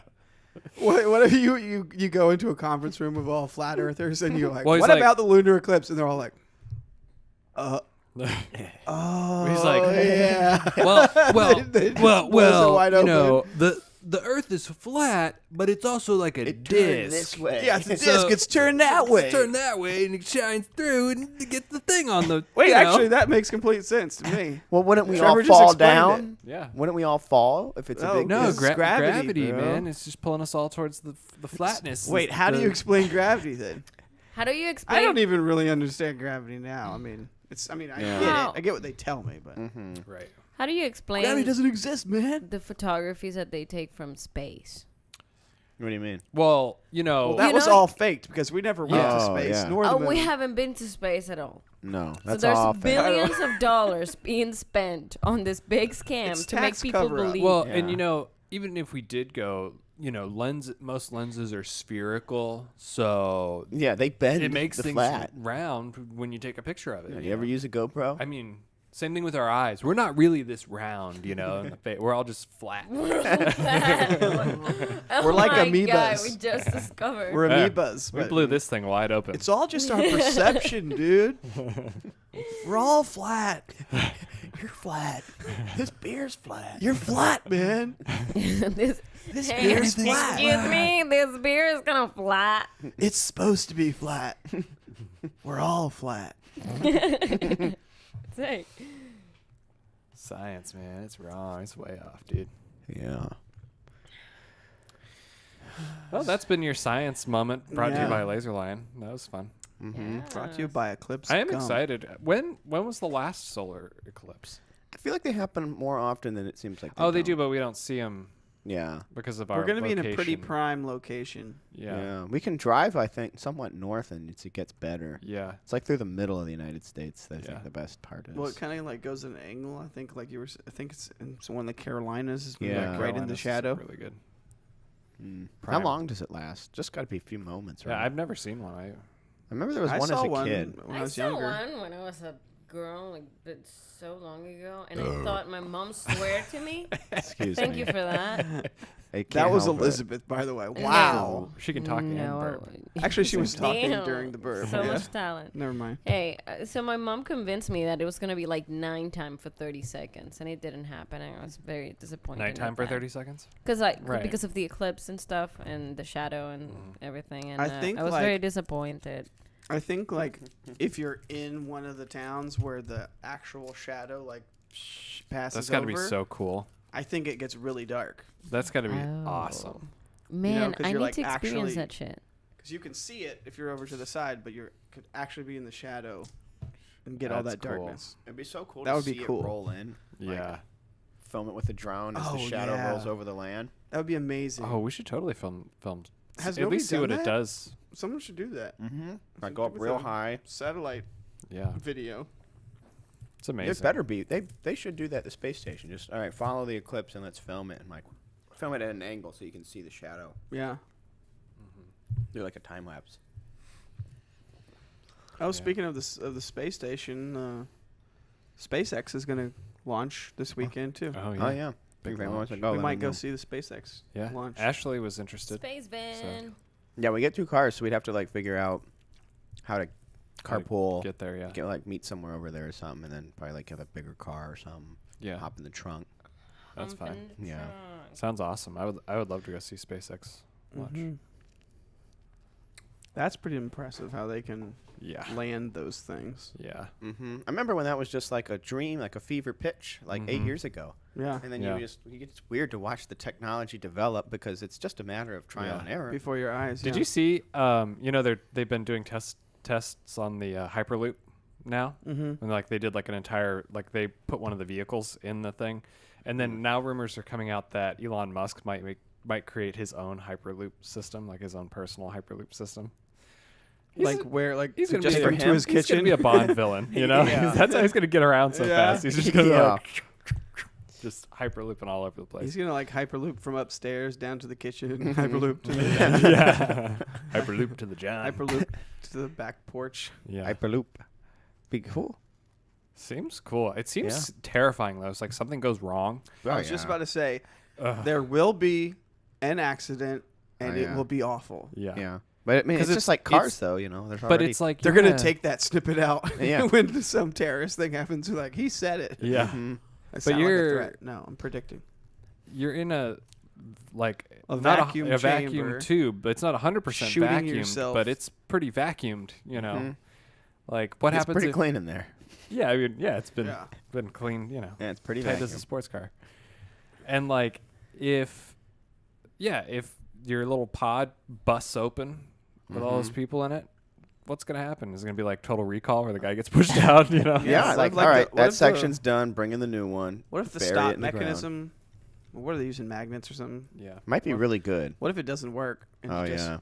What if you go into a conference room of all flat earthers and you're like, Well, he's what like- about the lunar eclipse? And they're all like, oh, He's like, yeah. Well, They just blows it wide you open. know, the Earth is flat, but it's also like a It disc. turns this way. Yeah, it's a So- disc. It's turned that way. It's turned that way, and it shines through, and it gets the thing on the. Wait, you know. actually, that makes complete sense to me. Well, wouldn't we Trevor all just fall explained down? Yeah. Wouldn't we all fall if it's a Oh, big No, It's disc? gravity, bro. man. It's just pulling us all towards the flatness. Wait, how do you explain gravity then? How do you explain? I don't even really understand gravity now. I mean, I Yeah. get How? it. I get what they tell me, but Right. How do you explain gravity doesn't exist, man. the photographies that they take from space? What do you mean? Well, you know. Well, that You was know- all faked because we never went Yeah. to Oh, space. yeah. Nor the Oh, we moon. haven't been to space at all. No, So that's there's all. fake. billions of dollars being spent on this big scam It's to make tax people cover-up. believe. Well, Yeah. and you know, even if we did go, you know, most lenses are spherical, so Yeah, they bend it makes the things flat. round when you take a picture of it. Yeah, you ever use a GoPro? I mean, same thing with our eyes. We're not really this round, you know. In the face. We're all just flat. Oh We're like my amoebas. God, we just discovered. We're Yeah. amoebas. We but blew this thing wide open. It's all just our perception, dude. We're all flat. You're flat. This beer's flat. You're flat, man. this Hey, beer's flat. Excuse me, this beer is gonna flat. It's supposed to be flat. We're all flat. Say. Science, man. It's wrong. It's way off, dude. Yeah. Well, that's been your science moment brought to Yeah. you by Laserline. That was fun. Mm-hmm. Brought to you by Eclipse. I am Gum. excited. When was the last solar eclipse? I feel like they happen more often than it seems like. They do, don't. but we don't see them Yeah. because of our We're going to be in a pretty location. prime location. Yeah. We can drive, I think, somewhat north, and it gets better. Yeah. It's like through the middle of the United States. I Yeah. think the best part is. Well, it kind of like goes at an angle. I think like I think it's in one of the Carolinas. Is Yeah. like right in the Carolinas is shadow. Really good. How prime. long does it last? Just got to be a few moments, right? Yeah, I've never seen one. I remember there was I one saw as a one kid. when I I was saw younger. one when I was a girl, like but so long ago, and I thought my mom swore to me. Excuse Thank me. you for that. I That can't was help it. Elizabeth, by the way. Wow. She can talk and No, burp. Actually, she was talking Damn, during the burp. So yeah. much talent. Never mind. Hey, so my mom convinced me that it was gonna be like 9 time for 30 seconds, and it didn't happen. And I was very disappointed. Nighttime for 30 seconds? Because Right. because of the eclipse and stuff, and the shadow and everything. And I think, I was like- very disappointed. I think like if you're in one of the towns where the actual shadow like passes That's got to over, be so cool. I think it gets really dark That's got to be Oh. awesome. Man, 'cause I you're, need like, to experience actually- that shit. because you can see it if you're over to the side, but you could actually be in the shadow and get all That's that cool. darkness. It'd be so cool That to would be see cool. it roll in. Like, Yeah. film it with a drone as the Oh, shadow yeah. rolls over the land. That would be amazing. Oh, we should totally film. Has At nobody least see done what that? it does. Someone should do that. Mm-hmm. If I Should go do up with real a high. Satellite Yeah. video. It's amazing. It better be. They should do that at the space station. Just all right, follow the eclipse and let's film it and like film it at an angle so you can see the shadow. Yeah. Do like a time lapse. Oh, speaking of the space station, SpaceX is going to launch this weekend too. Oh, yeah. Oh yeah. Big If anyone wants launch. to go, we let might me go know. see the SpaceX Yeah. launch. Ashley was interested. Space van. Yeah, we get 2 cars, so we'd have to like figure out how to How to carpool, Get there, yeah. get like meet somewhere over there or something, and then probably like have a bigger car or something. Yeah. Hop in the trunk. That's fine. Humping the Yeah. trunk. Sounds awesome. I would love to go see SpaceX launch. Mhm. That's pretty impressive how they can Yeah. land those things. Yeah. I remember when that was just like a dream, like a fever pitch, like 8 Mhm. years ago. Yeah. And then Yeah. it's weird to watch the technology develop because it's just a matter of trial Yeah. and error. Before your eyes. Did yeah. you see? They've been doing tests on the Hyperloop now, Mm-hmm. and like they did like an entire they put one of the vehicles in the thing, and then now rumors are coming out that Elon Musk might create his own Hyperloop system, like his own personal Hyperloop system. Like where? Like He's gonna just be for into him? his He's kitchen. gonna be a Bond villain, you know. Yeah. That's how he's gonna get around so Yeah. fast. He's just gonna Yeah. just hyperlooping all over the place. He's gonna like hyperloop from upstairs down to the kitchen. Hyperloop to the yeah, hyperloop to the John. hyperloop to the back porch. Yeah, Hyperloop. Be cool. seems cool. It seems terrifying though. It's like something goes wrong. I was just about to say Ugh. there will be an accident and Oh, it yeah. will be awful. Yeah. Yeah. But I mean, 'Cause it's just like cars, it's- though. You know, there's But already it's like They're you're gonna take that snippet out Yeah. when some terrorist thing happens. Like he said it. Yeah, Mhm. I sound like a you're- threat. No, I'm predicting. you're in a like A not vacuum a vacuum chamber. tube, but it's not 100% Shooting vacuumed, yourself. but it's pretty vacuumed. You know, Mhm. like what It's happens? pretty if, clean in there. Yeah, I mean, yeah, it's been Yeah. been clean. You know, Yeah, it's pretty tight vacuum. as a sports car. And like if your little pod busts open with all those people in it, what's gonna happen? Is it gonna be like Total Recall where the guy gets pushed out? You know? Yeah, Yeah, like, like all the- right, what that if the- section's done. Bring in the new one. What if the bury it stop in the ground. mechanism? What are they using? Magnets or something? Yeah. Might be really good. What if it doesn't work and Oh you just yeah,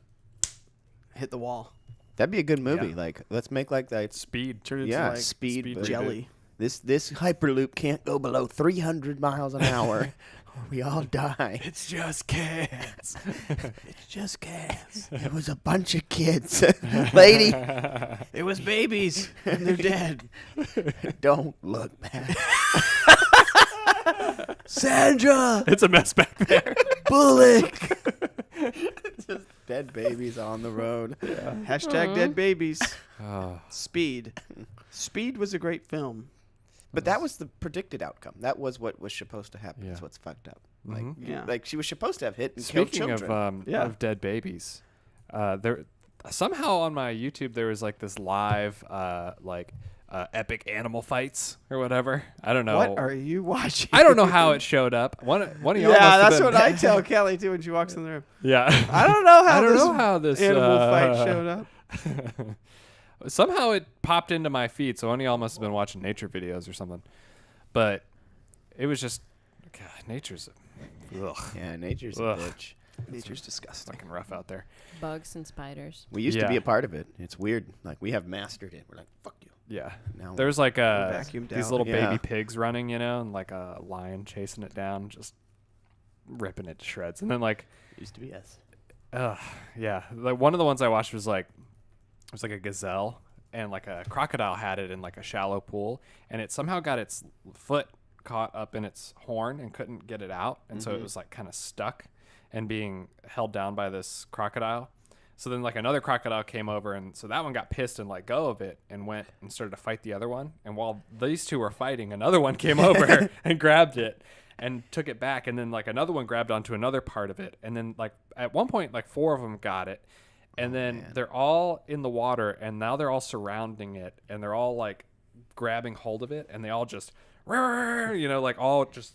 hit the wall? that'd be a good movie. Yeah. Like, let's make like that. Speed. Turn it Yeah, into like speed, speed but jelly. This Hyperloop can't go below 300 miles an hour, or we all die. It's just kids. It's just kids. It was a bunch of kids, lady. It was babies and they're dead. Don't look back. Sandra It's a mess back there. Bullock. Just dead babies on the road. Hashtag dead babies. Oh, Speed. Speed was a great film. But that was the predicted outcome. That was what was supposed to happen. Yeah. That's what's fucked up. Like, Mhm. Yeah. like she was supposed to have hit and killed speaking children. Yeah. of dead babies, there somehow on my YouTube there was like this live epic animal fights or whatever. I don't know. What are you watching? I don't know how it showed up. One of y'all. Yeah, must have that's been- what I tell Kelly too when she walks in the room. Yeah. I don't know how I don't this know how this animal fight showed up. Somehow it popped into my feed, so one of y'all must have been watching nature videos or something. But it was just, God, nature's Yeah, nature's Ugh. a bitch. Nature's disgusting. fucking rough out there. Bugs and spiders. We used to be Yeah. a part of it. It's weird. Like we have mastered it. We're like, fuck you. Yeah. Now There's like vacuumed these out. little Yeah. baby pigs running, you know, and like a lion chasing it down, just ripping it to shreds. And then like, it used to be us. yeah, like one of the ones I watched was like, it was like a gazelle, and like a crocodile had it in like a shallow pool, and it somehow got its foot caught up in its horn and couldn't get it out, and so it was like kind of stuck and being held down by this crocodile. So then like another crocodile came over, and so that one got pissed and let go of it and went and started to fight the other one. And while these two were fighting, another one came over and grabbed it and took it back, and then like another one grabbed onto another part of it, and then like at one point like 4 of them got it, and then man. they're all in the water, and now they're all surrounding it, and they're all like grabbing hold of it, and they all just you know, like all just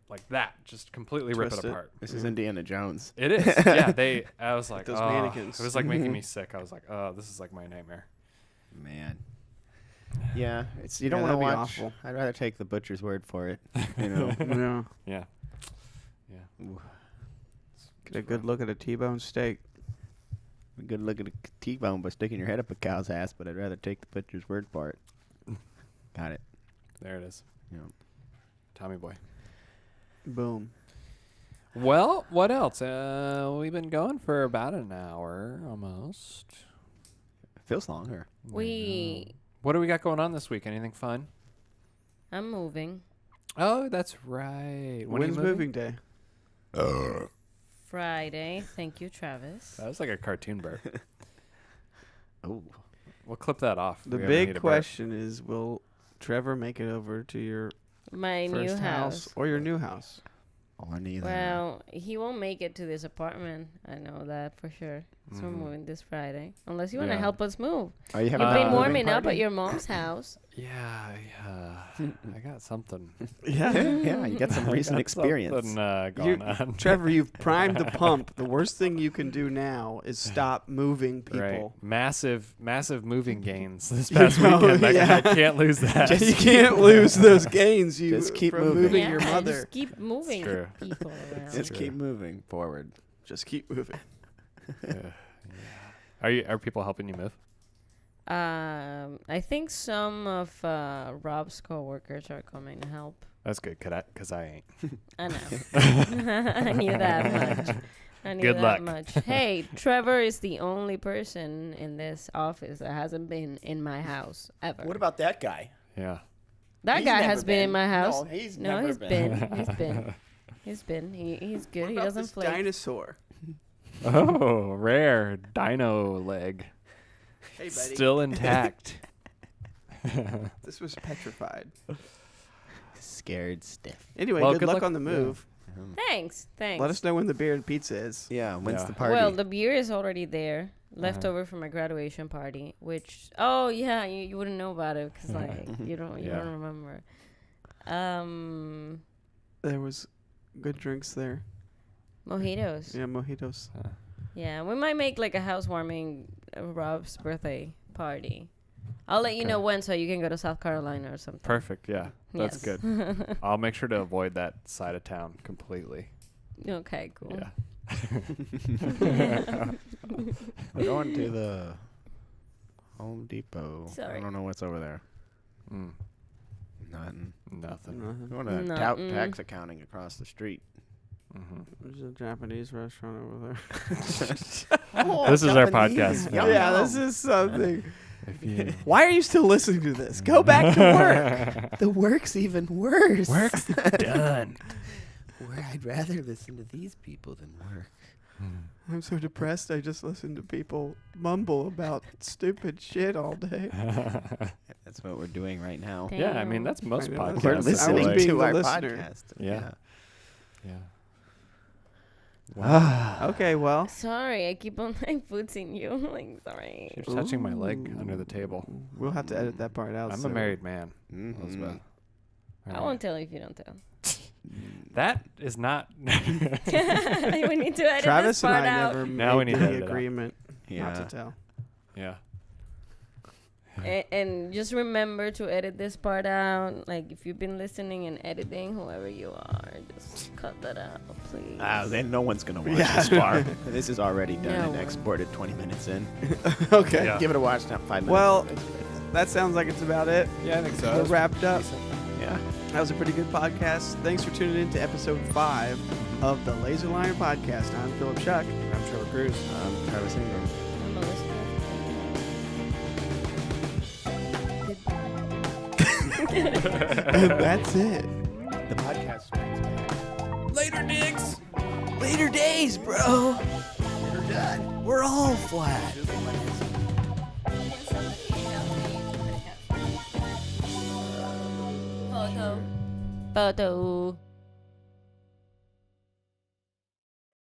like that, just completely rip Twist it it. apart. This is Indiana Jones. It is. Yeah, I was like, those oh, mannequins. it was like making me sick. I was like, oh, this is like my nightmare. Man. Yeah, it's you Yeah, don't want to that'd be watch. awful. I'd rather take the butcher's word for it. You know. Yeah. Yeah. Ooh, Get a good look at a T-bone steak. a good look at a T-bone by sticking your head up a cow's ass, but I'd rather take the butcher's word for it. Got it. There it is. Yeah. Tommy boy. Boom. Well, what else? We've been going for about an hour almost. Feels longer. We. What do we got going on this week? Anything fun? I'm moving. Oh, that's right. When are you When's moving day? Friday. Thank you, Travis. That was like a cartoon burp. Oh, We'll clip that off. The We ever need big a burp. question is, will Trevor make it over to your My new first house or your new house? or neither. Well, he won't make it to this apartment. I know that for sure. So we're moving this Friday. Unless you want to Yeah. help us move. Are you You've having a been moving warming up party? at your mom's house. Yeah, I got something. Yeah. Yeah, you got some recent Got experience. something, You- going on. Trevor, you've primed the pump. The worst thing you can do now is stop moving people. Right. Massive moving gains this You past know, weekend. yeah. I can't lose that. You can't lose those gains. You Just keep from moving. your Yeah, mother. Just keep moving true. people around. Just keep moving forward. Just keep moving. Are people helping you move? I think some of Rob's coworkers are coming to help. That's good, cause I ain't. I know. I knew that much. I knew Good that luck. much. Hey, Trevor is the only person in this office that hasn't been in my house ever. What about that guy? Yeah. that He's guy never has been in my house. No, he's No, never he's been. He's been. He's been. He's good. What He about doesn't this flake. dinosaur? Oh, rare dino leg, Hey, buddy. still intact. This was petrified. Scared stiff. Anyway, Well, good luck on the move. Thanks. Thanks. Let us know when the beer and pizza is. Yeah, when's Yeah. the party? Well, the beer is already there, left over from my graduation party. Which, oh yeah, you wouldn't know about it because like you don't Yeah. remember. There was good drinks there. Mojitos. Yeah, mojitos. Yeah, we might make like a housewarming Rob's birthday party. I'll let you know when so you can go to South Carolina or something. Perfect. Yeah, that's Yes. good. I'll make sure to avoid that side of town completely. Okay, cool. Yeah. We're going to the Home Depot. Sorry. I don't know what's over there. Mm, Nothing. nothing. We're going to Nothing. tax accounting across the street. Hmm. There's a Japanese restaurant over there. This is our podcast. Yum, yeah, yum. this is something. If you Why are you still listening to this? Go back to work. The work's even worse. work's done. I'd rather listen to these people than work. I'm so depressed. I just listen to people mumble about stupid shit all day. That's what we're doing right now. Damn. Yeah, I mean that's most I know, podcasts. that's- We're I was listening being to the our listener. podcast. Yeah. Yeah. Okay, well. Sorry, I keep on my foot's in you. Like, sorry. She's touching my leg under the table. We'll have to edit that part out. I'm a soon. married man, Mhm. Elizabeth. I won't tell you if you don't tell. That is not. We need to edit Travis this and part I out. never Now we made need to edit the it out. agreement Yeah. not to tell. Yeah. And just remember to edit this part out. Like, if you've been listening and editing, whoever you are, just cut that out, please. Then no one's gonna watch Yeah. this far. This is already done No and one. exported 20 minutes in. Okay. Yeah. Give it a watch time. 5 minutes. Well, that sounds like it's about it. Yeah, I think so. We're wrapped up. yeah. That was a pretty good podcast. Thanks for tuning in to episode 5 of the Laser Lion Podcast. I'm Philip Shuck. I'm Trevor Cruz. Travis Ingram. I'm Elizabeth. And that's it. The podcast springs back. Later, Diggs. Later days, bro. We're done. We're all flat. Photo.